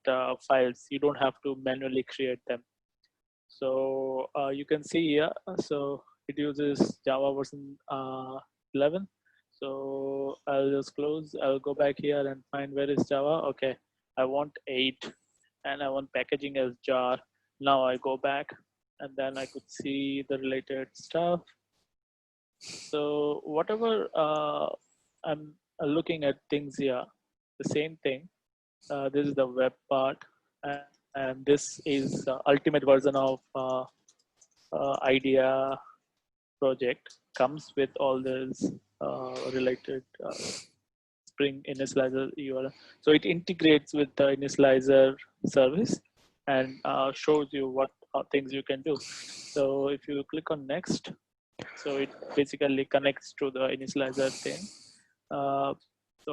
files. You don't have to manually create them. So you can see here, so it uses Java version 11. So I'll just close, I'll go back here and find where is Java. Okay, I want 8 and I want packaging as jar. Now I go back and then I could see the related stuff. So whatever I'm looking at things here, the same thing. This is the web part, and this is the ultimate version of IDEA project. Comes with all this related Spring Initializer URL. So it integrates with the Initializer service and shows you what things you can do. So if you click on next, so it basically connects to the Initializer thing. So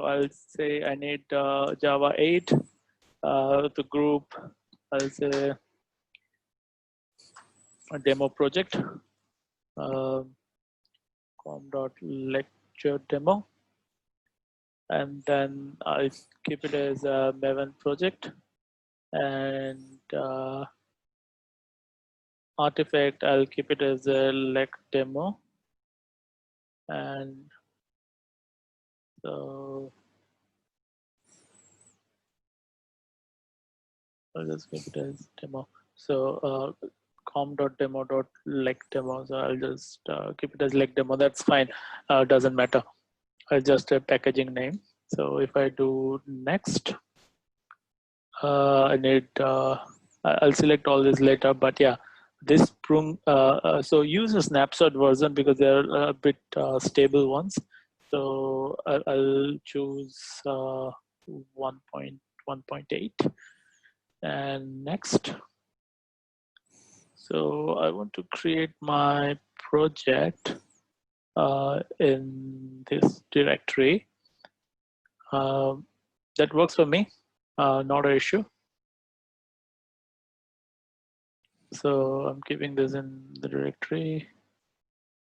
I'll say I need Java 8 to group. I'll say a demo project, com.lecture demo, and then I keep it as a Maven project, and artifact, I'll keep it as a lec demo, and so I'll just keep it as demo. So com.demo.leg demo. So I'll just keep it as leg demo. That's fine. Doesn't matter. I'll just a packaging name. So if I do next, I need. I'll select all this later. But yeah, this prune. So use a snapshot version because they're a bit stable ones. So I'll choose 1.1.8 and next. So I want to create my project in this directory. That works for me, not an issue. So I'm keeping this in the directory,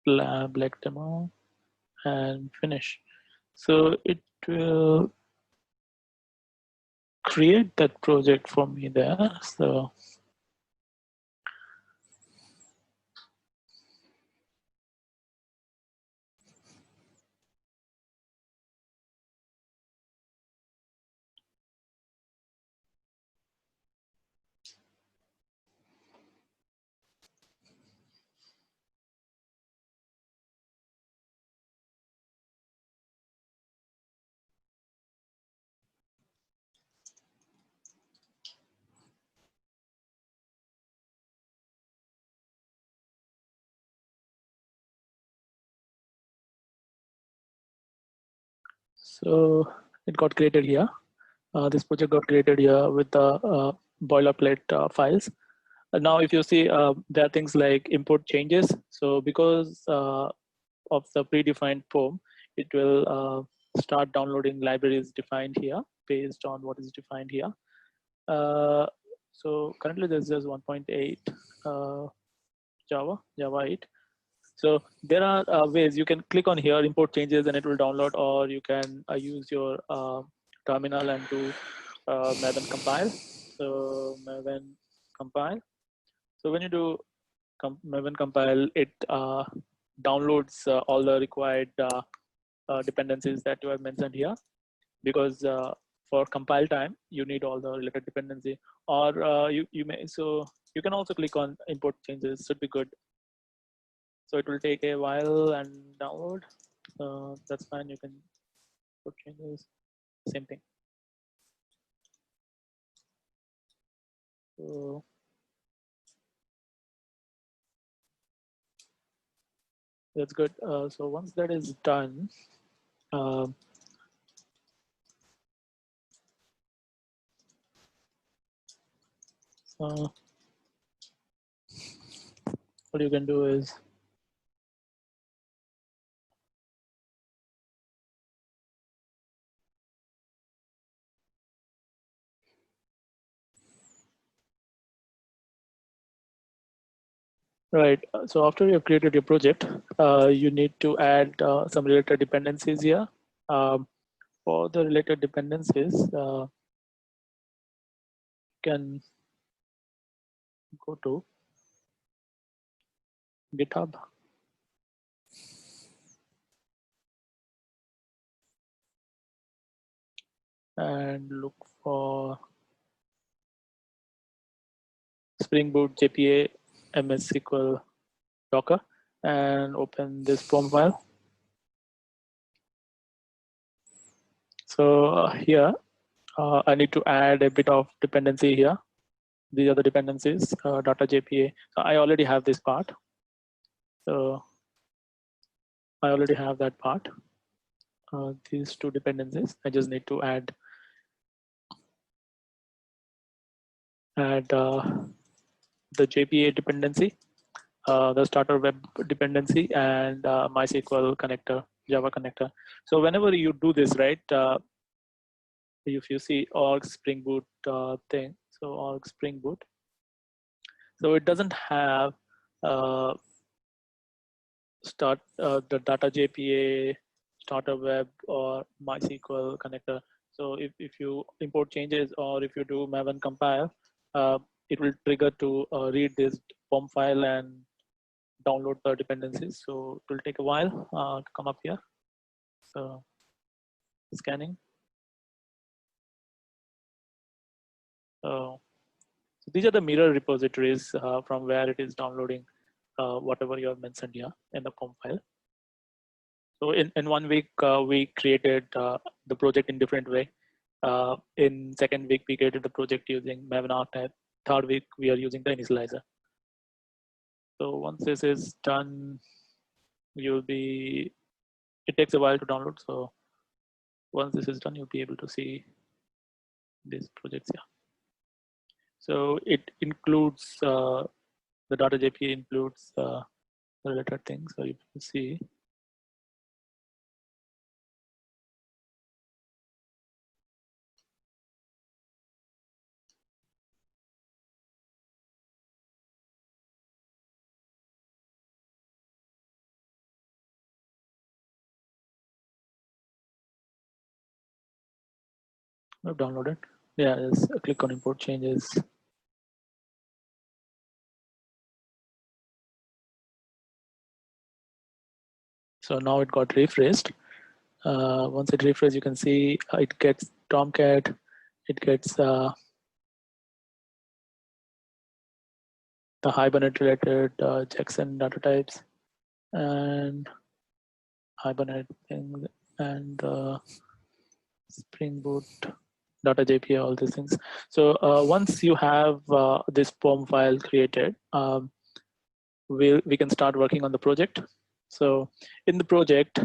lab like demo, and finish. So it will create that project for me there. So it got created here. This project got created here with the boilerplate files. Now, if you see, there are things like import changes. So because of the predefined form, it will start downloading libraries defined here based on what is defined here. So currently there's just 1.8 Java 8. So there are ways you can click on here, import changes, and it will download, or you can use your terminal and do Maven compile. So Maven compile. So when you do Maven compile, it downloads all the required dependencies that you have mentioned here, because for compile time you need all the related dependency, or you may, so you can also click on import changes, should be good. So it will take a while and download. That's fine. You can put changes, same thing. So that's good. So once that is done, what you can do is right. So after you have created your project, you need to add some related dependencies here. For the related dependencies, you can go to GitHub and look for Spring Boot JPA MS SQL Docker and open this POM file. So here I need to add a bit of dependency here. These are the dependencies, data JPA. So I already have this part. So I already have that part. These two dependencies. I just need to add the JPA dependency, the starter web dependency, and MySQL connector, Java connector. So whenever you do this, right, if you see org Spring Boot thing, so org Spring Boot, so it doesn't have the data JPA, starter web, or MySQL connector. So if you import changes or if you do maven compile, it will trigger to read this POM file and download the dependencies. So it will take a while to come up here. So scanning. So these are the mirror repositories from where it is downloading whatever you have mentioned here in the POM file. So in 1 week, we created the project in different way. In second week, we created the project using Maven archetype. Third week, we are using the initializer. So once this is done, it takes a while to download. So once this is done, you'll be able to see these projects here. So it includes, the data.jp includes the related things. So you can see. I've downloaded. Yeah, just click on import changes. So now it got refreshed. Once it refreshes, you can see it gets Tomcat, it gets the Hibernate related Jackson data types and Hibernate things and Spring Boot data JPA, all these things. So once you have this POM file created, we can start working on the project. So in the project,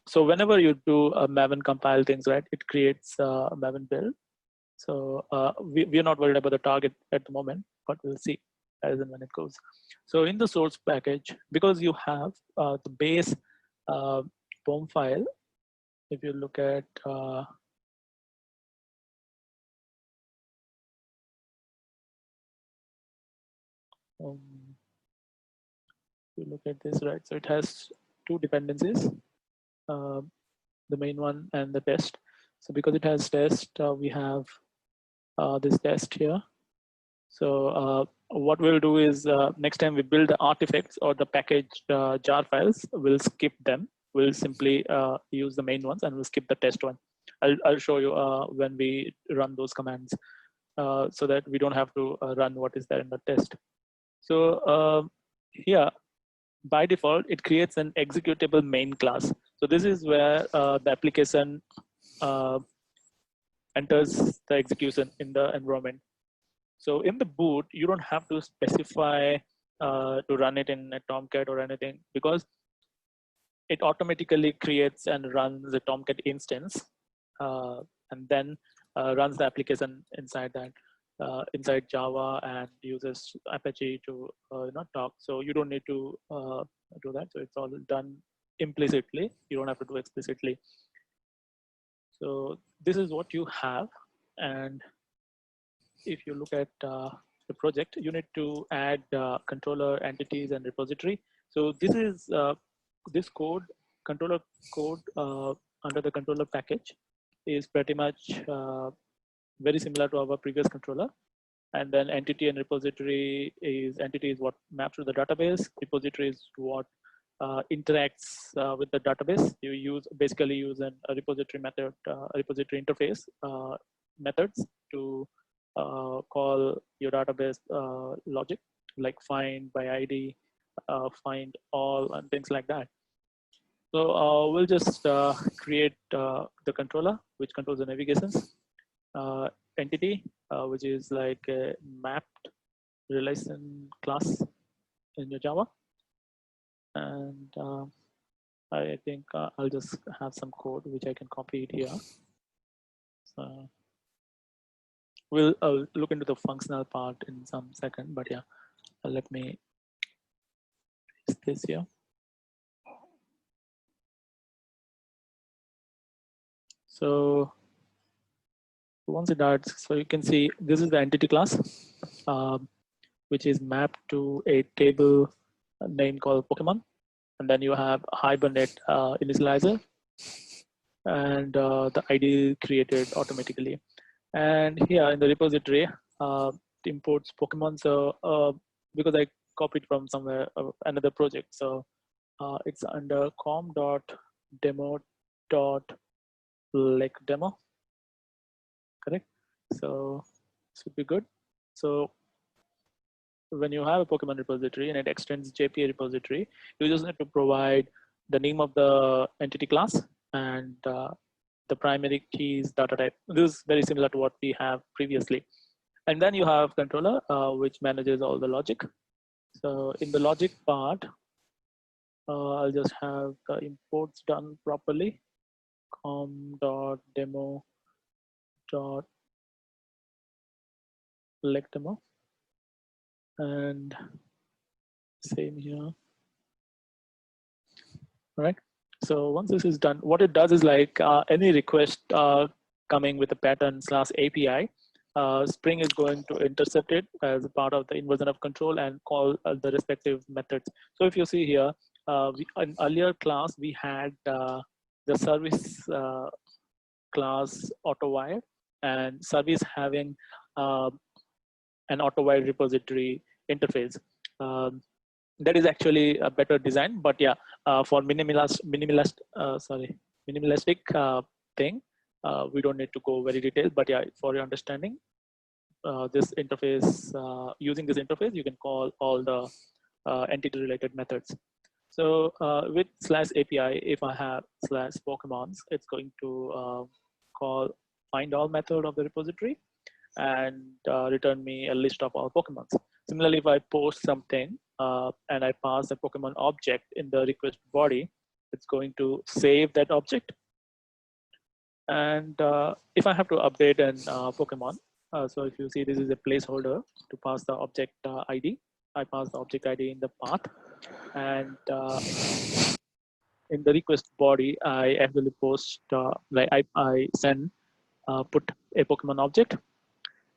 so whenever you do a Maven compile things, right, it creates a Maven build. So we're not worried about the target at the moment, but we'll see as and when it goes. So in the source package, because you have the base POM file, if you look at you look at this, right? So it has two dependencies, the main one and the test. So because it has test, we have this test here. So what we'll do is next time we build the artifacts or the packaged jar files, we'll skip them. We'll simply use the main ones and we'll skip the test one. I'll show you when we run those commands so that we don't have to run what is there in the test. So here, by default, it creates an executable main class. So this is where the application enters the execution in the environment. So in the boot, you don't have to specify to run it in a Tomcat or anything, because it automatically creates and runs a Tomcat instance and then runs the application inside that, inside Java, and uses Apache to talk. So you don't need to do that. So it's all done implicitly. You don't have to do explicitly. So this is what you have. And if you look at the project, you need to add controller entities and repository. So this is this code, controller code under the controller package is pretty much very similar to our previous controller. And then entity and repository is, entity is what maps to the database. Repository is what interacts with the database. You basically use a repository method, a repository interface methods to call your database logic, like find by ID, find all, and things like that. So we'll just create the controller, which controls the navigations. Entity, which is like a mapped relation class in your Java. And I think I'll just have some code which I can copy it here. So we'll look into the functional part in some second, but yeah, let me paste this here. So once it adds, so you can see this is the entity class, which is mapped to a table name called Pokemon. And then you have Hibernate initializer. and the ID created automatically. And here in the repository, it imports Pokemon. So because I copied from somewhere another project, so it's under com.demo.lecdemo, correct? So should be good. So when you have a Pokemon repository and it extends JPA repository, you just need to provide the name of the entity class and the primary keys data type. This is very similar to what we have previously. And then you have controller, which manages all the logic. So in the logic part, I'll just have the imports done properly. com.demo.lecdemo, and same here. All right. So once this is done, what it does is like any request coming with a pattern / API, Spring is going to intercept it as a part of the inversion of control and call the respective methods. So if you see here, in earlier class, we had the service class AutoWire and service having an AutoWire repository interface. That is actually a better design, but yeah, for minimalistic thing, we don't need to go very detailed. But yeah, for your understanding, this interface, using this interface, you can call all the entity-related methods. So with /API, if I have /Pokemons, it's going to call find all method of the repository and return me a list of all Pokemons. Similarly, if I post something and I pass a Pokemon object in the request body, it's going to save that object. And if I have to update an Pokemon, so if you see, this is a placeholder to pass the object ID. I pass the object ID in the path, and in the request body, I actually post, like I send, put a Pokemon object,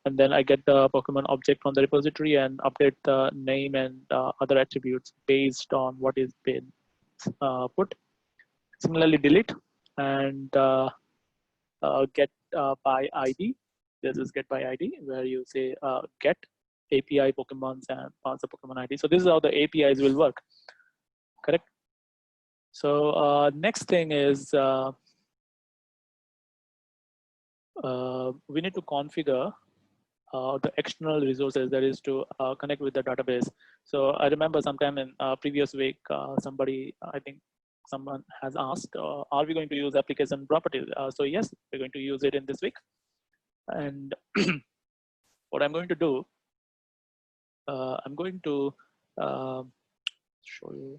and then I get the Pokemon object from the repository and update the name and other attributes based on what is been put. Similarly, delete and get by ID. This is get by ID, where you say get API Pokemons and pass the Pokemon ID. So this is how the APIs will work, correct? So next thing is we need to configure the external resources, that is to connect with the database. So I remember sometime in previous week, somebody, I think someone has asked, are we going to use application properties? So yes, we're going to use it in this week. And what I'm going to do, I'm going to show you.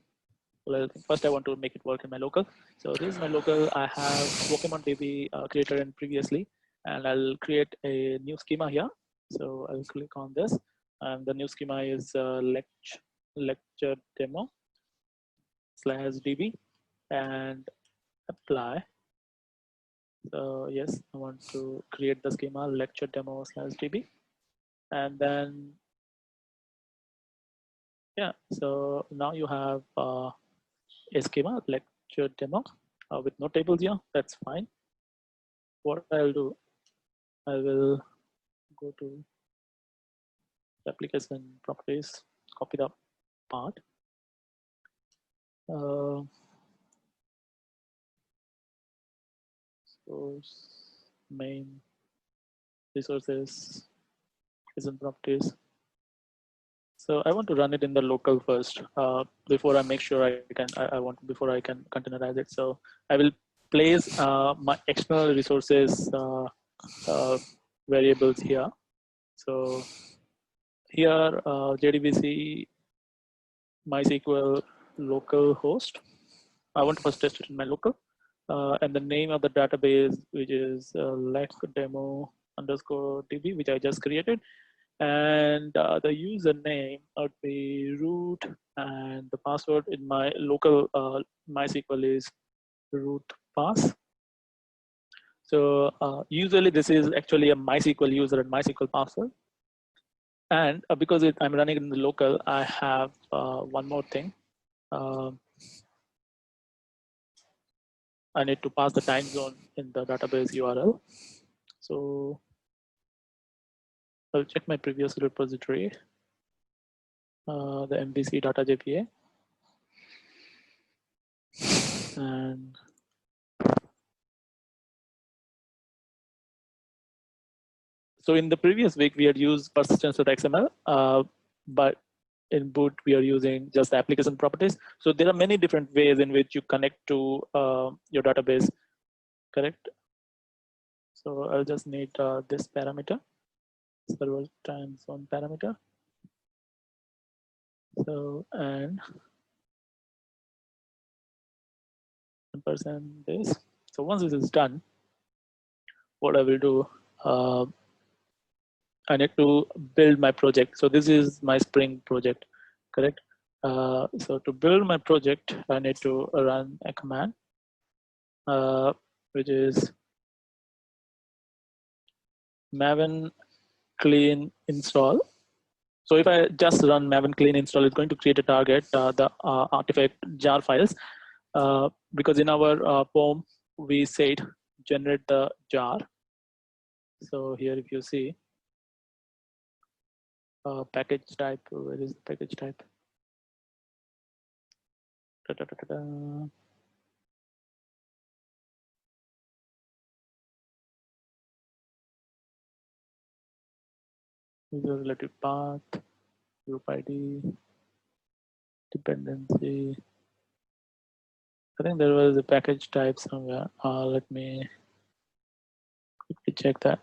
Well, first I want to make it work in my local. So this is my local. I have Pokemon DB created in previously, and I'll create a new schema here. So I'll click on this, and the new schema is lecture demo /db and apply. So yes, I want to create the schema lecture demo /db, and then yeah. So now you have a schema lecture demo with no tables here. That's fine. What I'll do, I will go to the application properties, copy the part. Source, main, resources, application properties. So I want to run it in the local first before I make sure I can. Before I can containerize it. So I will place my external resources variables here. So here JDBC MySQL local host. I want to first test it in my local, and the name of the database, which is lecdemo_db, which I just created. And the username would be root, and the password in my local MySQL is root pass. So usually this is actually a MySQL user and MySQL password. And because I'm running in the local, I have one more thing. I need to pass the time zone in the database URL. So I'll check my previous repository, the MVC data JPA. And so in the previous week, we had used persistence.xml, but in boot, we are using just the application properties. So there are many different ways in which you connect to your database, correct? So I'll just need this parameter, server time zone parameter. So, and % this. So once this is done, what I will do, I need to build my project. So this is my Spring project, correct? So to build my project, I need to run a command, which is maven clean install. So if I just run maven clean install, it's going to create a target, the artifact jar files, because in our POM, we said generate the jar. So here, if you see, package type, where is the package type? Da, da, da, da, da. User relative path, group ID, dependency. I think there was a package type somewhere. Let me quickly check that.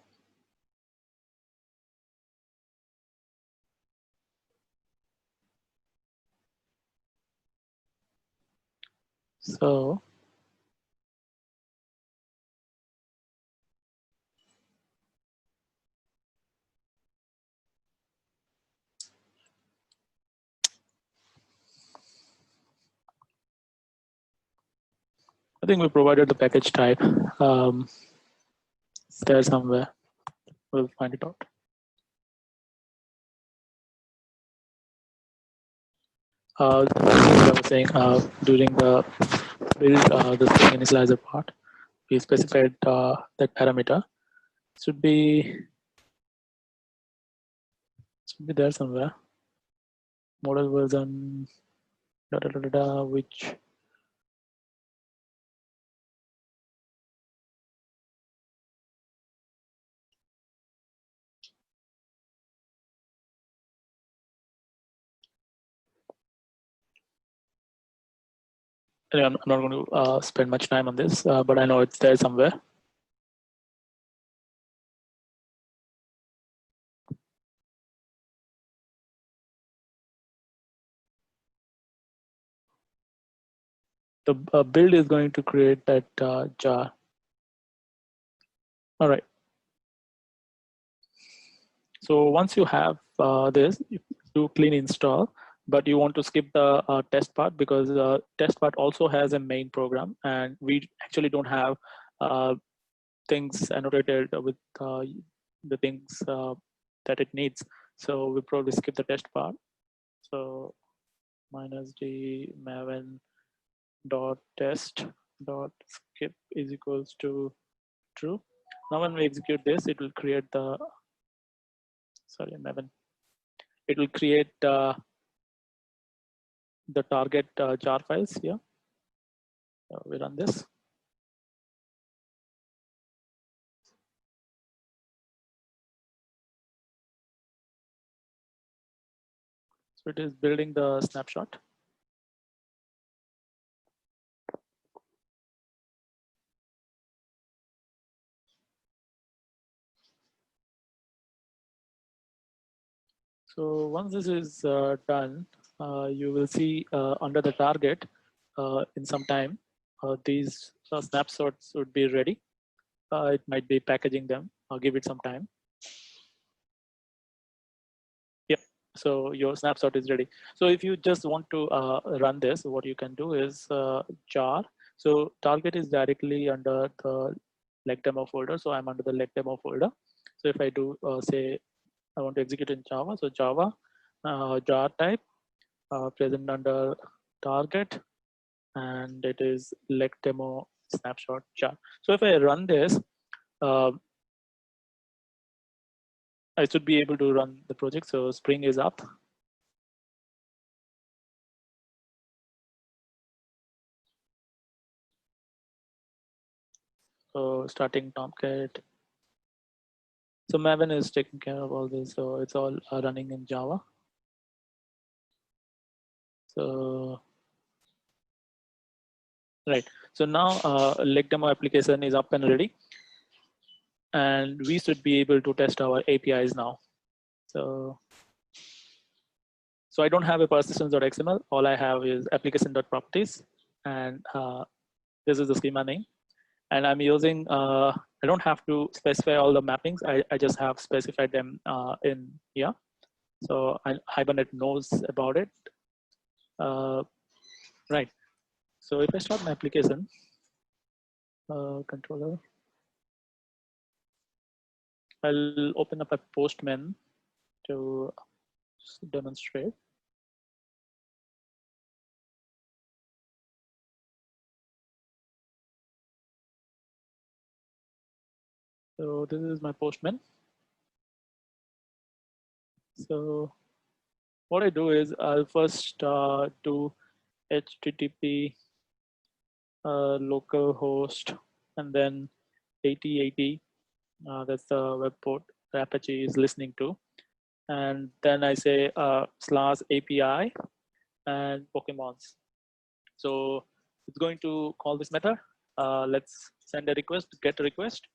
So I think we provided the package type. It's there somewhere. We'll find it out. As I was saying, during the build, the string initializer part, we specified that parameter. Should be there somewhere. Model version, which anyway, I'm not going to spend much time on this, but I know it's there somewhere. The build is going to create that jar. All right. So once you have this, you do clean install, but you want to skip the test part because test part also has a main program, and we actually don't have things annotated with the things that it needs. So we probably skip the test part. So -d maven dot test dot skip is equals to true. Now when we execute this, it will create the, sorry, maven. It will create the target jar files here. We run this. So it is building the snapshot. So once this is done, you will see under the target in some time, these snapshots would be ready. It might be packaging them. I'll give it some time. Yep. So your snapshot is ready. So if you just want to run this, what you can do is jar. So target is directly under the leg demo folder. So I'm under the leg demo folder. So if I do say I want to execute in Java, so Java jar type present under target, and it is leg demo snapshot chart. So if I run this, uh, I should be able to run the project. So Spring is up. So starting Tomcat. So Maven is taking care of all this. So it's all running in Java. So right. So now leg demo application is up and ready, and we should be able to test our APIs now. So I don't have a persistence.xml. All I have is application.properties, and this is the schema name. And I'm using, I don't have to specify all the mappings. I just have specified them in here. So Hibernate knows about it. Right. So if I start my application, controller, I'll open up a Postman to demonstrate. So this is my Postman. So what I do is I'll first do HTTP localhost and then 8080. That's the web port the Apache is listening to. And then I say /API and Pokemons. So it's going to call this method. Let's send a request, get a request.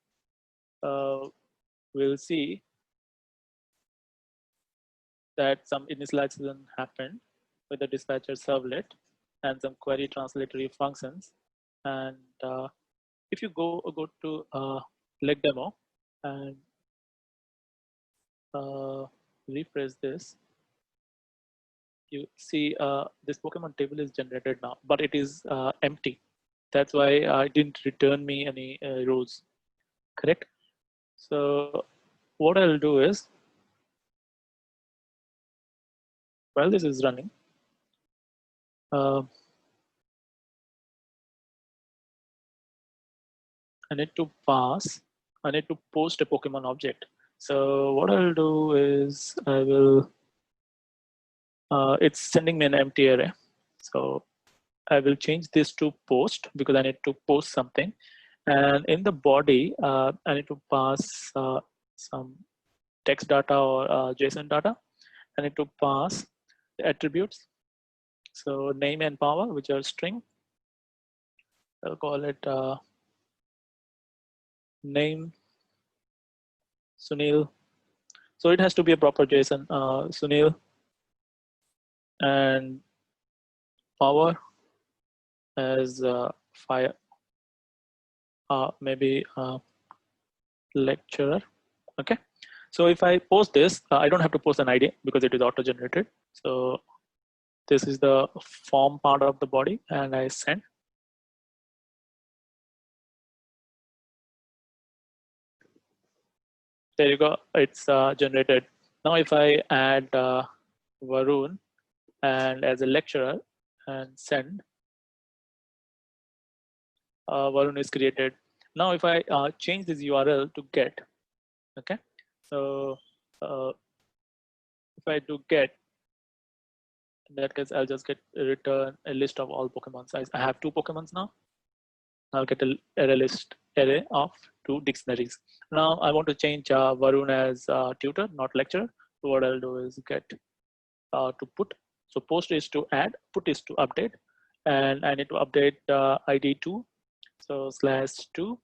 We'll see that some initialization happened with the dispatcher servlet and some query translatory functions. And if you go to leg demo and refresh this, you see this Pokemon table is generated now, but it is empty. That's why it didn't return me any rows, correct? So what I'll do is, while this is running, I need to post a Pokemon object. So what I'll do is I will, it's sending me an empty array. So I will change this to post because I need to post something. And in the body, I need to pass some text data or JSON data. I need to pass the attributes. So name and power, which are string. I'll call it name Sunil. So it has to be a proper JSON, Sunil, and power as fire, maybe lecturer. Okay. So if I post this, I don't have to post an ID because it is auto-generated. So this is the form part of the body, and I send. There you go. It's generated. Now if I add Varun and as a lecturer and send, Varun is created. Now if I change this URL to get, okay. So if I do get, in that case, I'll just get return a list of all Pokemon. I have 2 Pokemons now. I'll get a array of 2 dictionaries. Now I want to change Varun as tutor, not lecturer. So what I'll do is get to put. So post is to add, put is to update, and I need to update ID 2. So /2,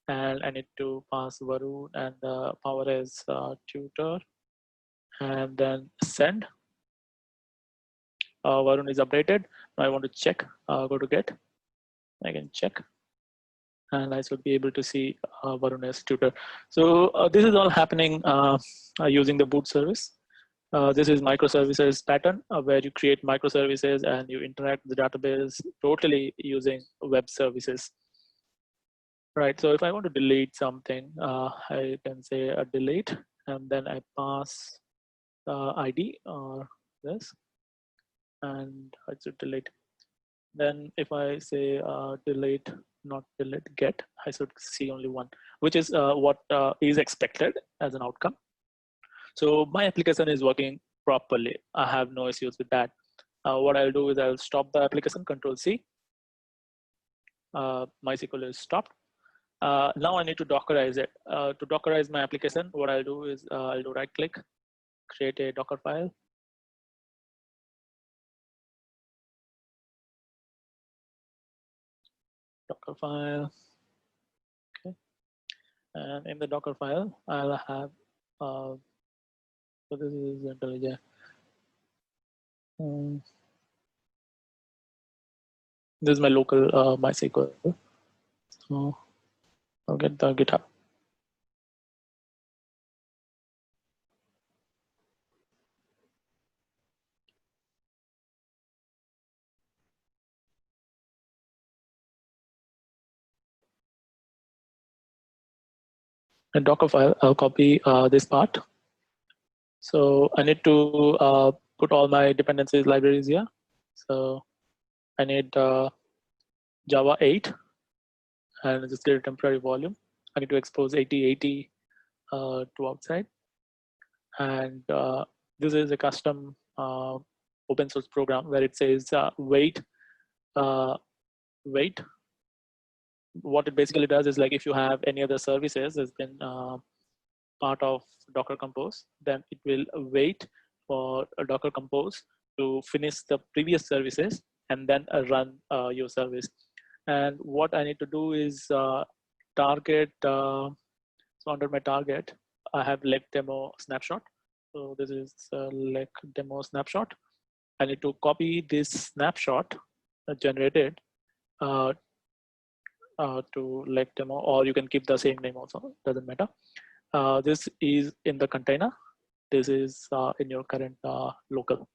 and I need to pass Varun and the power as tutor, and then send. Varun is updated. Now I want to check, go to get, I can check, and I should be able to see Varun as tutor. So this is all happening using the boot service. This is microservices pattern where you create microservices and you interact with the database totally using web services. Right, so if I want to delete something, I can say a delete, and then I pass ID or this, and I should delete. Then if I say delete not till it get. I should see only one, which is what is expected as an outcome. So my application is working properly. I have no issues with that. What I'll do is I'll stop the application, Control C. MySQL is stopped. Now I need to Dockerize it. To Dockerize my application, what I'll do is I'll do right click, create a Docker file. Docker file. Okay. And in the Docker file, I'll have, so this is IntelliJ. This is my local MySQL. So I'll get the GitHub. In Docker file, I'll copy this part. So I need to put all my dependencies libraries here. So I need Java 8 and just get a temporary volume. I need to expose 8080 to outside. And this is a custom open source program where it says wait. What it basically does is, like, if you have any other services that's been part of Docker Compose, then it will wait for a Docker Compose to finish the previous services and then run your service. And what I need to do is target, so under my target, I have leg demo snapshot. So this is leg demo snapshot. I need to copy this snapshot generated to leg demo, or you can keep the same name also, doesn't matter. This is in the container. This is in your current local.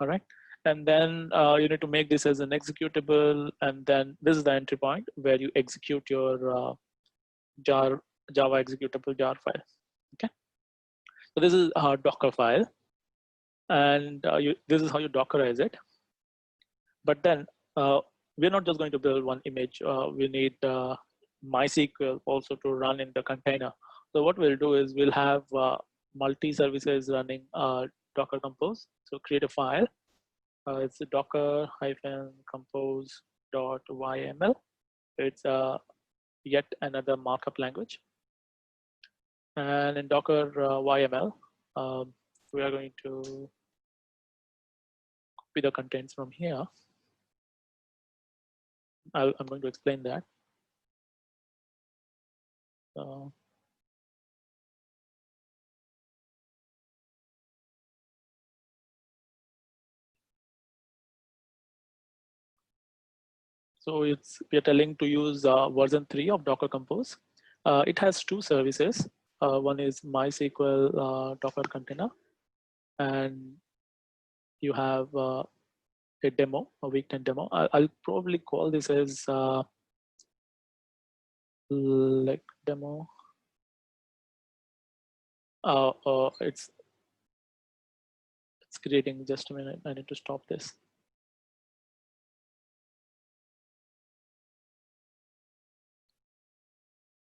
All right. And then you need to make this as an executable. And then this is the entry point where you execute your Java executable jar file. Okay. So this is our Docker file. And this is how you Dockerize it. But then we're not just going to build one image. We need MySQL also to run in the container. So what we'll do is we'll have multi-services running Docker Compose. So create a file. It's a docker-compose.yml. It's yet another markup language. And in Docker YML, we are going to copy the contents from here. I'm going to explain that. So we are telling to use version 3 of Docker Compose. It has two services. One is MySQL Docker container, and you have a demo, a week 10 demo. I'll probably call this as like demo. It's creating. Just a minute. I need to stop this.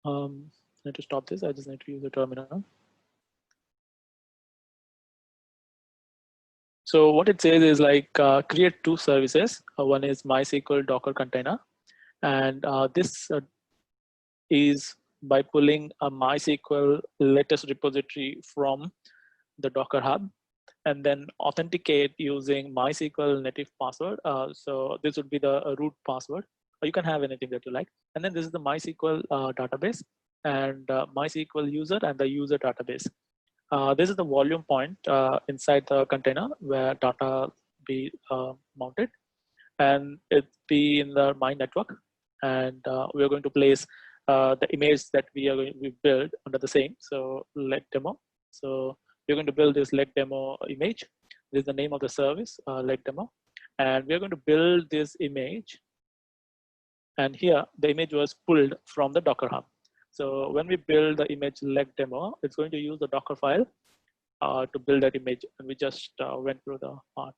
I need to stop this. I just need to use the terminal. So what it says is, like, create two services. One is MySQL Docker container, and this is by pulling a MySQL latest repository from the Docker Hub, and then authenticate using MySQL native password. So this would be the root password, or you can have anything that you like. And then this is the MySQL database, and MySQL user and the user database. This is the volume point inside the container where data be mounted, and it be in the my network. And we are going to place the image that we build under the same. So leg demo. So we're going to build this leg demo image. This is the name of the service, leg demo, and we're going to build this image. And here the image was pulled from the Docker Hub. So when we build the image leg demo, it's going to use the Docker file to build that image, and we just went through the part.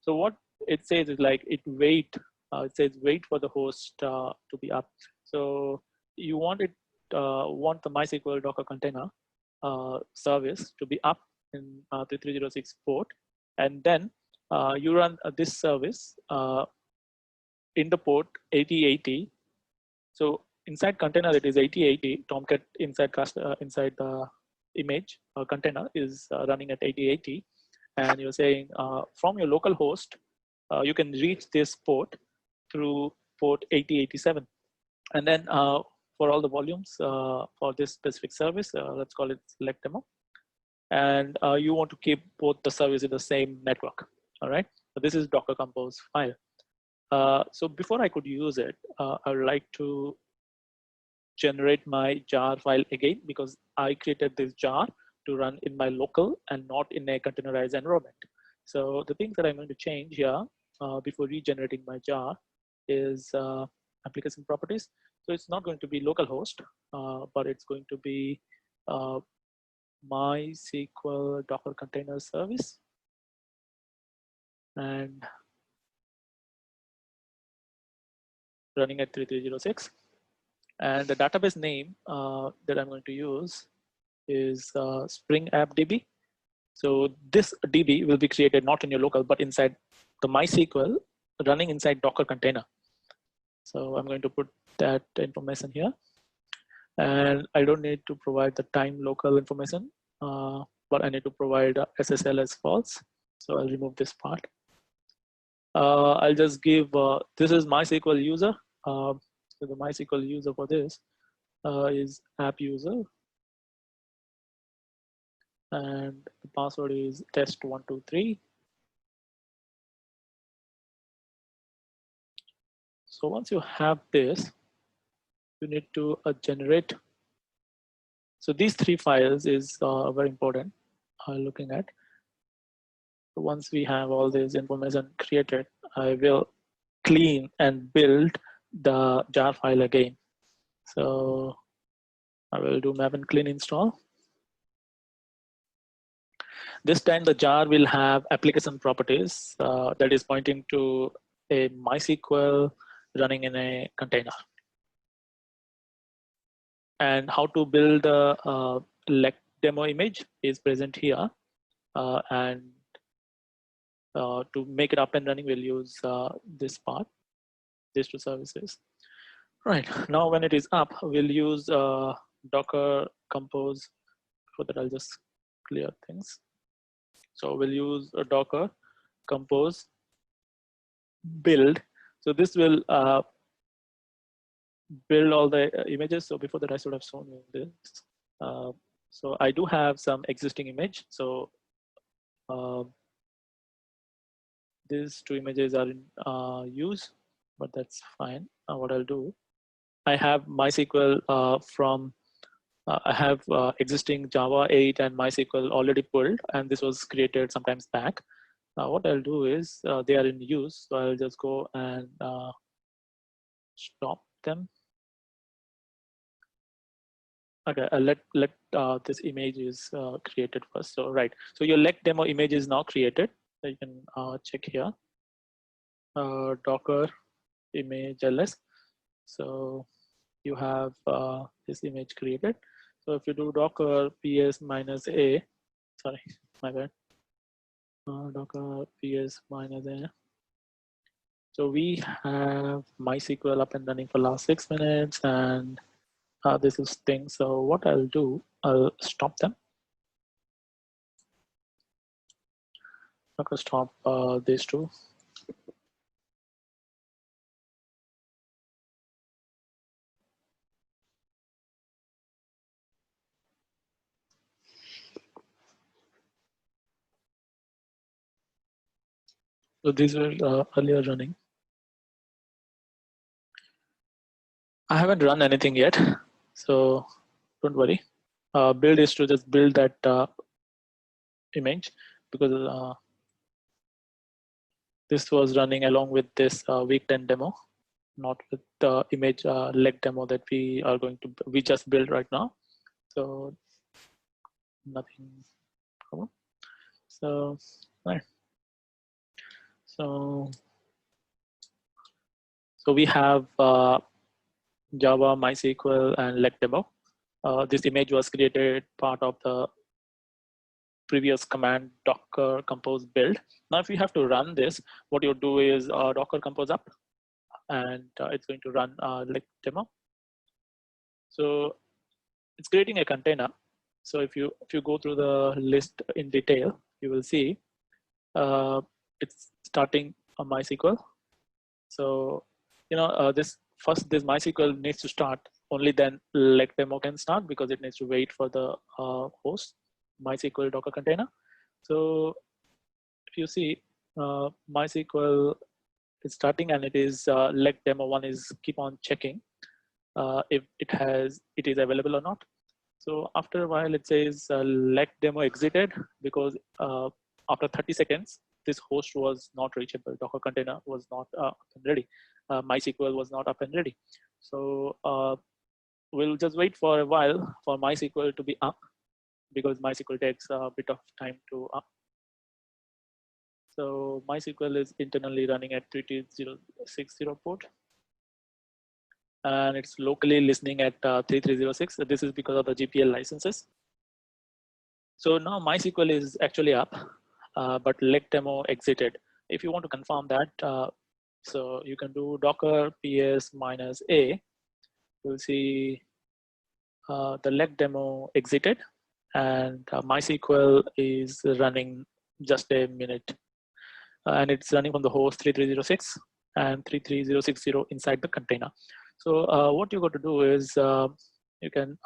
So what it says is, like, it says wait for the host to be up. So you want want the MySQL Docker container service to be up in 3306 port, and then you run this service in the port 8080. So inside container it is 8080. Tomcat inside inside the image container is running at 8080, and you're saying from your local host you can reach this port through port 8087, and then for all the volumes for this specific service, let's call it select demo, and you want to keep both the service in the same network. All right, so this is Docker Compose file. So before I could use it, I would like to generate my jar file again, because I created this jar to run in my local and not in a containerized environment. So the things that I'm going to change here before regenerating my jar is application properties. So it's not going to be localhost, but it's going to be MySQL Docker Container Service, and running at 3306. And the database name that I'm going to use is Spring App DB. So this DB will be created not in your local, but inside the MySQL running inside Docker container. So I'm going to put that information here. And I don't need to provide the time local information, but I need to provide SSL as false. So I'll remove this part. I'll just give, this is MySQL user. So the MySQL user for this is app user. And the password is test123. So once you have this, you need to generate. So these three files is very important looking at. So once we have all this information created, I will clean and build the jar file again. So I will do maven clean install. This time the jar will have application properties that is pointing to a MySQL running in a container. And how to build the lect demo image is present here. And to make it up and running, we'll use this part, these two services. Right, now when it is up, we'll use Docker Compose. For that, I'll just clear things. So we'll use a Docker Compose build. So this will build all the images. So before that, I should have shown you this. So I do have some existing image. So these two images are in use, but that's fine. What I'll do, I have MySQL from, I have existing Java 8 and MySQL already pulled, and this was created sometimes back. What I'll do is they are in use, so I'll just go and stop them. Okay, let this image is created first. So right, so your lect demo image is now created. So you can check here, Docker image ls. So you have this image created. So if you do Docker ps minus a, sorry, my bad. Docker ps minus a. So we have MySQL up and running for last 6 minutes, and this is thing. So what I'll do, I'll stop them. I'm gonna stop these two. So these were earlier running. I haven't run anything yet, so don't worry. Build is to just build that image, because this was running along with this week 10 demo, not with the image leg demo that we are going to, we just built right now. So nothing common. So right. So we have Java, MySQL, and leg demo. This image was created part of the previous command docker compose build. Now, if you have to run this, what you do is docker compose up, and it's going to run leg demo. So it's creating a container. So if you go through the list in detail, you will see it's starting a MySQL. So this MySQL needs to start, only then leg demo can start, because it needs to wait for the host MySQL Docker container. So if you see MySQL is starting, and it is leg demo one is keep on checking if it is available or not. So after a while, it says leg demo exited, because after 30 seconds, this host was not reachable. Docker container was not up and ready. MySQL was not up and ready. So we'll just wait for a while for MySQL to be up, because MySQL takes a bit of time to up. So MySQL is internally running at 33060 port, and it's locally listening at 3306. This is because of the GPL licenses. So now MySQL is actually up, but leg demo exited. If you want to confirm that, so you can do docker ps -a. You'll see the leg demo exited, and MySQL is running just a minute, and it's running from the host 3306 and 33060 inside the container. So what you got to do is you can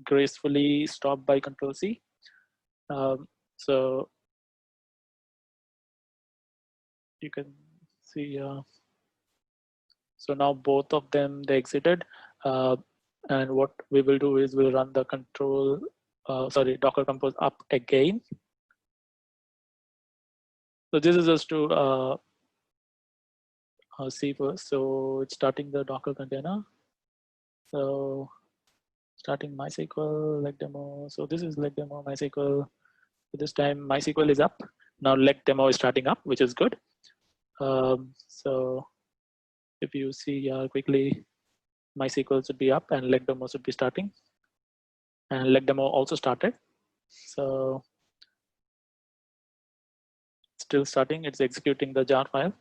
gracefully stop by Control-C. So you can see, so now both of them, they exited. And what we will do is we'll run the Docker compose up again. So this is just to see first. So it's starting the Docker container. So starting MySQL, leg demo. So this is leg demo, MySQL. This time MySQL is up. Now leg demo is starting up, which is good. So if you see quickly, MySQL should be up and leg demo should be starting. And leg demo also started. So still starting, it's executing the jar file.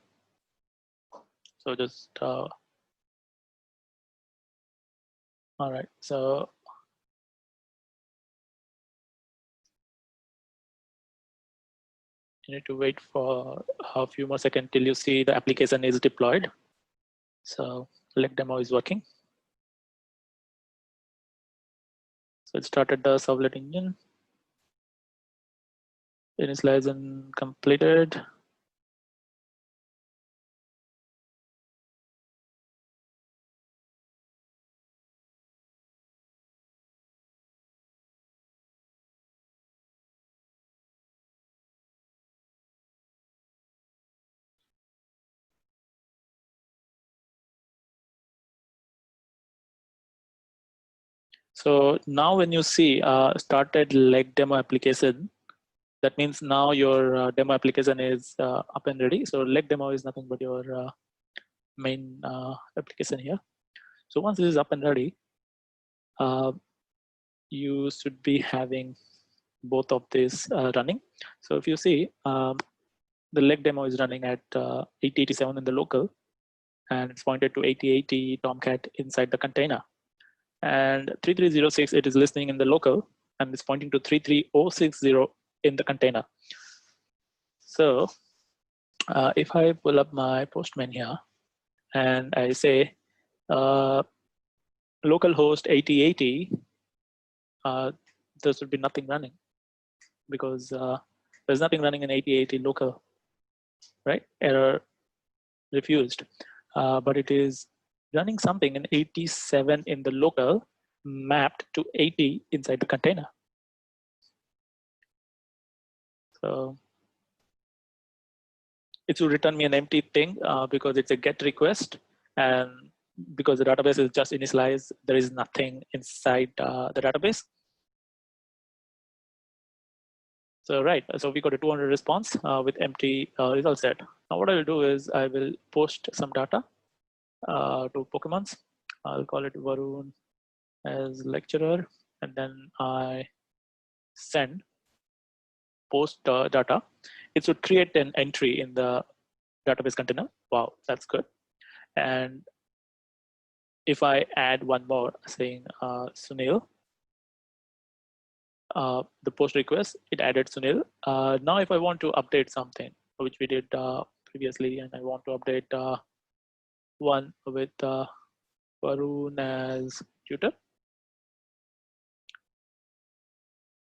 So just, all right, so you need to wait for a few more seconds till you see the application is deployed. So leg demo is working. So it started the servlet engine. Initialization completed. So now when you see started leg demo application, that means now your demo application is up and ready. So leg demo is nothing but your main application here. So once this is up and ready, you should be having both of these running. So if you see, the leg demo is running at 8087 in the local, and it's pointed to 8080 Tomcat inside the container. And 3306, it is listening in the local, and it's pointing to 33060 in the container. So if I pull up my Postman here, and I say localhost 8080, there should be nothing running, because there's nothing running in 8080 local, right? Error refused. But it is running something in 87 in the local, mapped to 80 inside the container. So it will return me an empty thing because it's a GET request, and because the database is just initialized, there is nothing inside the database. So right, so we got a 200 response with empty result set. Now what I will do is I will post some data to Pokemons. I'll call it Varun as lecturer, and then I send post data. It should create an entry in the database container. Wow, that's good. And if I add one more saying Sunil, the post request, it added Sunil. Now if I want to update something, which we did previously, and I want to update one with Varun as tutor,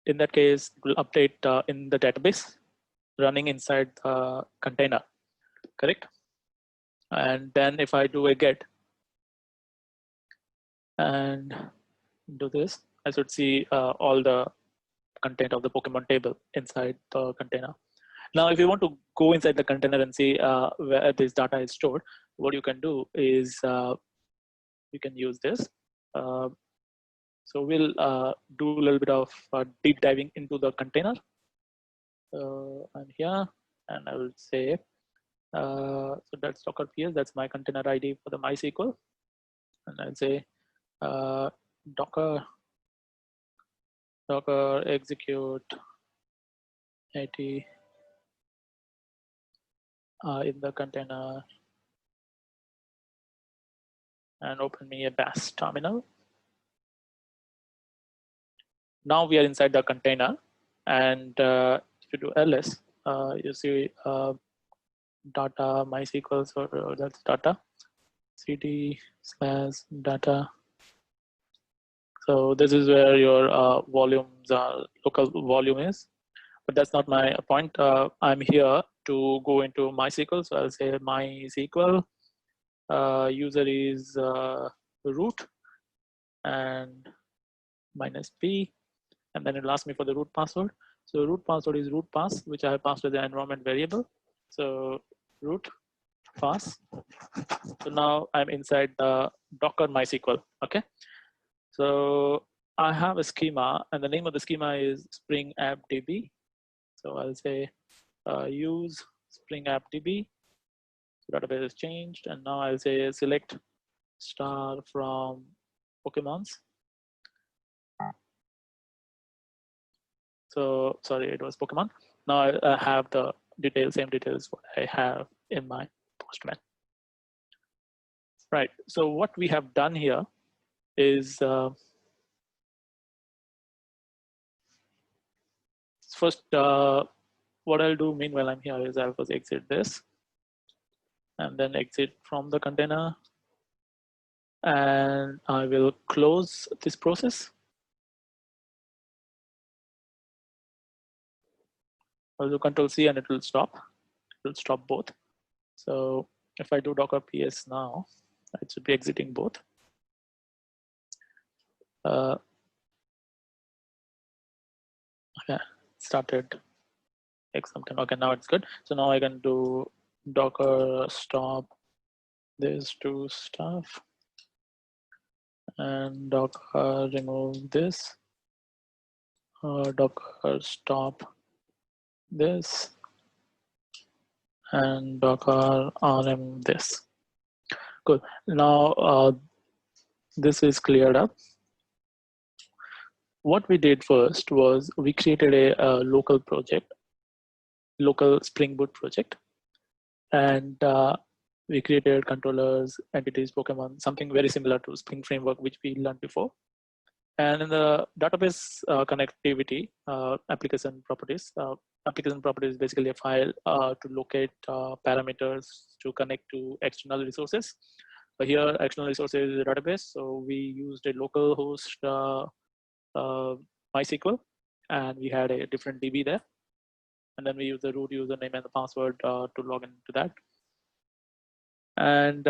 in that case, it will update in the database running inside the container, correct? And then if I do a get and do this, I should see all the content of the Pokemon table inside the container. Now, if you want to go inside the container and see where this data is stored, what you can do is you can use this. So we'll do a little bit of deep diving into the container. I'm here, and I will say, so that's Docker PS, that's my container ID for the MySQL. And I'll say Docker execute 80 in the container and open me a bash terminal. Now we are inside the container, and if you do ls, you see data MySQL, so that's data cd/data. So this is where your volumes local volume is, but that's not my point. I'm here to go into MySQL, so I'll say MySQL user is root and -p, and then it'll ask me for the root password. So root password is root pass, which I have passed as the environment variable. So root pass. So now I'm inside the Docker MySQL. Okay. So I have a schema, and the name of the schema is Spring App DB. So I'll say use Spring App DB. So database is changed, and now I'll say select star from Pokemons. So sorry, it was Pokemon. Now I have the details, same details what I have in my Postman. Right. So what we have done here is first what I'll do meanwhile I'm here is I'll first exit this and then exit from the container, and I will close this process. I'll do Control C and it will stop. It will stop both. So if I do Docker PS now, it should be exiting both. Okay, started something. Okay, now it's good. So now I can do Docker stop these two stuff and Docker remove this. Docker stop this and Docker rm this. Good. Now this is cleared up. What we did first was we created a local project, local Spring Boot project, and we created controllers, entities, Pokemon, something very similar to Spring Framework, which we learned before. And in the database connectivity, application properties is basically a file to locate parameters to connect to external resources. But here, external resources is a database, so we used a local host MySQL, and we had a different DB there. And then we use the root username and the password to log into that. And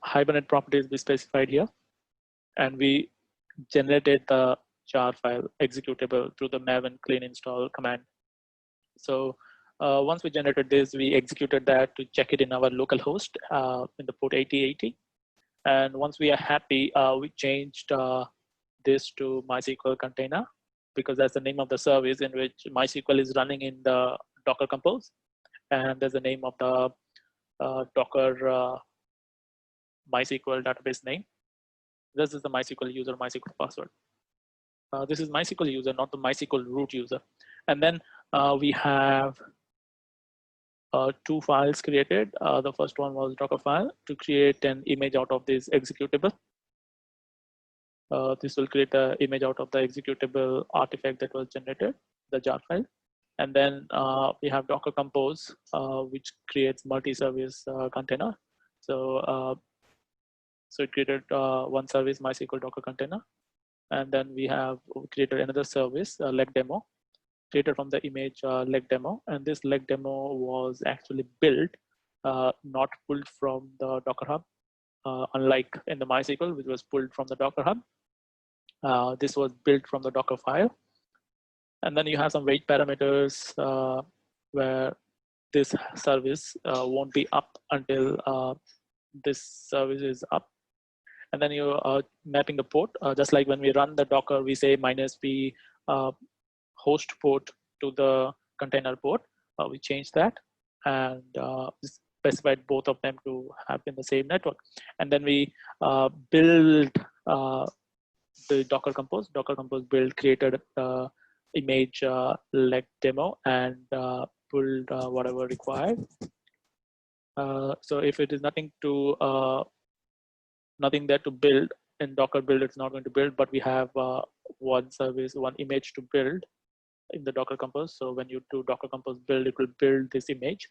Hibernate properties we specified here, and we generated the jar file executable through the maven clean install command. So once we generated this, we executed that to check it in our local host in the port 8080. And once we are happy, we changed this to MySQL container, because that's the name of the service in which MySQL is running in the Docker Compose. And there's the name of the Docker MySQL database name. This is the MySQL user, MySQL password. This is MySQL user, not the MySQL root user. And then we have two files created. The first one was Docker file to create an image out of this executable. This will create an image out of the executable artifact that was generated, the jar file. And then we have Docker Compose, which creates multi-service container. So it created one service, MySQL Docker container. And then we have created another service, leg demo, created from the image leg demo. And this leg demo was actually built, not pulled from the Docker Hub, unlike in the MySQL, which was pulled from the Docker Hub. This was built from the Docker file. And then you have some weight parameters where this service won't be up until this service is up. And then you are mapping the port, just like when we run the Docker, we say -p host port to the container port. We change that and specified both of them to have in the same network. And then we build the Docker Compose. Docker Compose build created image leg demo and pulled whatever required. So if it is nothing there to build in Docker build, it's not going to build, but we have one service, one image to build in the Docker Compose. So when you do Docker Compose build, it will build this image,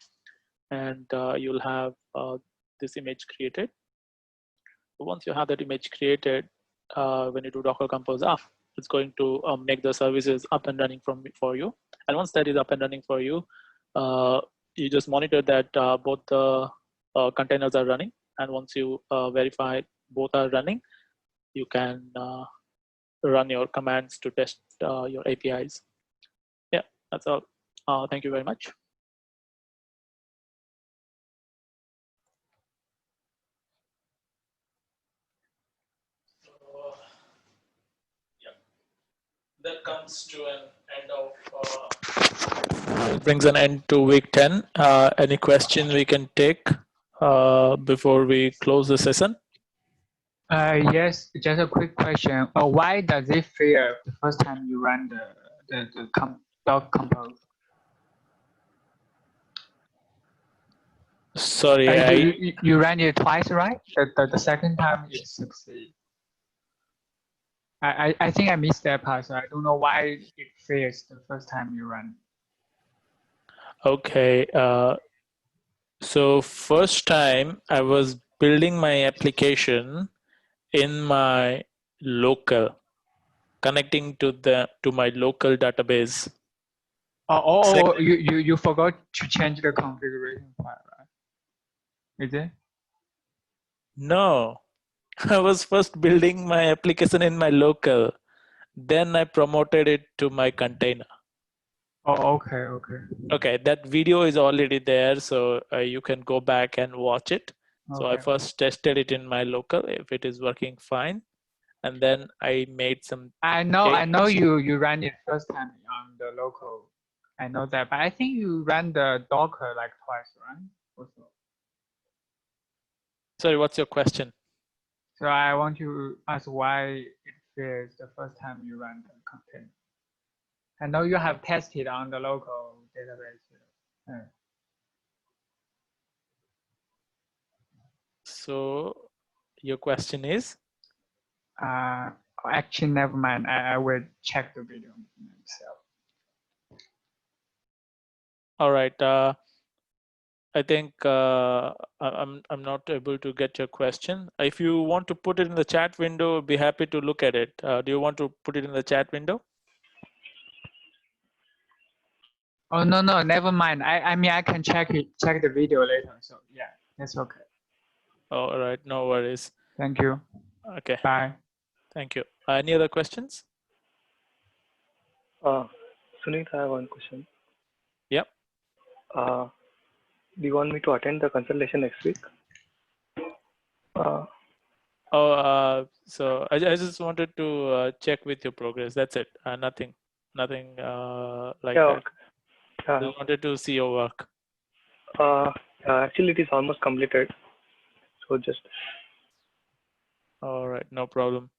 and you'll have this image created. Once you have that image created, when you do Docker Compose up, it's going to make the services up and running for you. And once that is up and running for you, you just monitor that both the containers are running. And once you verify both are running, you can run your commands to test your APIs. Yeah, that's all. Thank you very much. So, yeah, that comes to an end of. It brings an end to week 10. Any question we can take before we close the session? Yes, just a quick question. Why does it fail the first time you run the Docker Compose? Sorry, you ran it twice, right? The second time it succeeds. I think I missed that part, so I don't know why it fails the first time you run. Okay. So first time I was building my application in my local, connecting to my local database. Oh, you forgot to change the configuration file, right? Is it? No, I was first building my application in my local. Then I promoted it to my container. Oh, okay. Okay, that video is already there, so you can go back and watch it. So I first tested it in my local, if it is working fine, and then I made some. I know you ran it first time on the local. I know that, but I think you ran the Docker like twice, right? Also. Sorry, what's your question? So I want to ask why it fails the first time you run the container. I know you have tested on the local database. So your question is? Actually, never mind. I will check the video myself. All right. I think I'm not able to get your question. If you want to put it in the chat window, I'd be happy to look at it. Do you want to put it in the chat window? Oh no, never mind. I mean I can check the video later. So yeah, that's okay. All right, no worries. Thank you. Okay. Bye. Thank you. Any other questions? Sunit, I have one question. Yep. Do you want me to attend the consultation next week? So I just wanted to check with your progress. That's it. Nothing like that. Okay. Just wanted to see your work. Actually, it is almost completed. So just All right, no problem.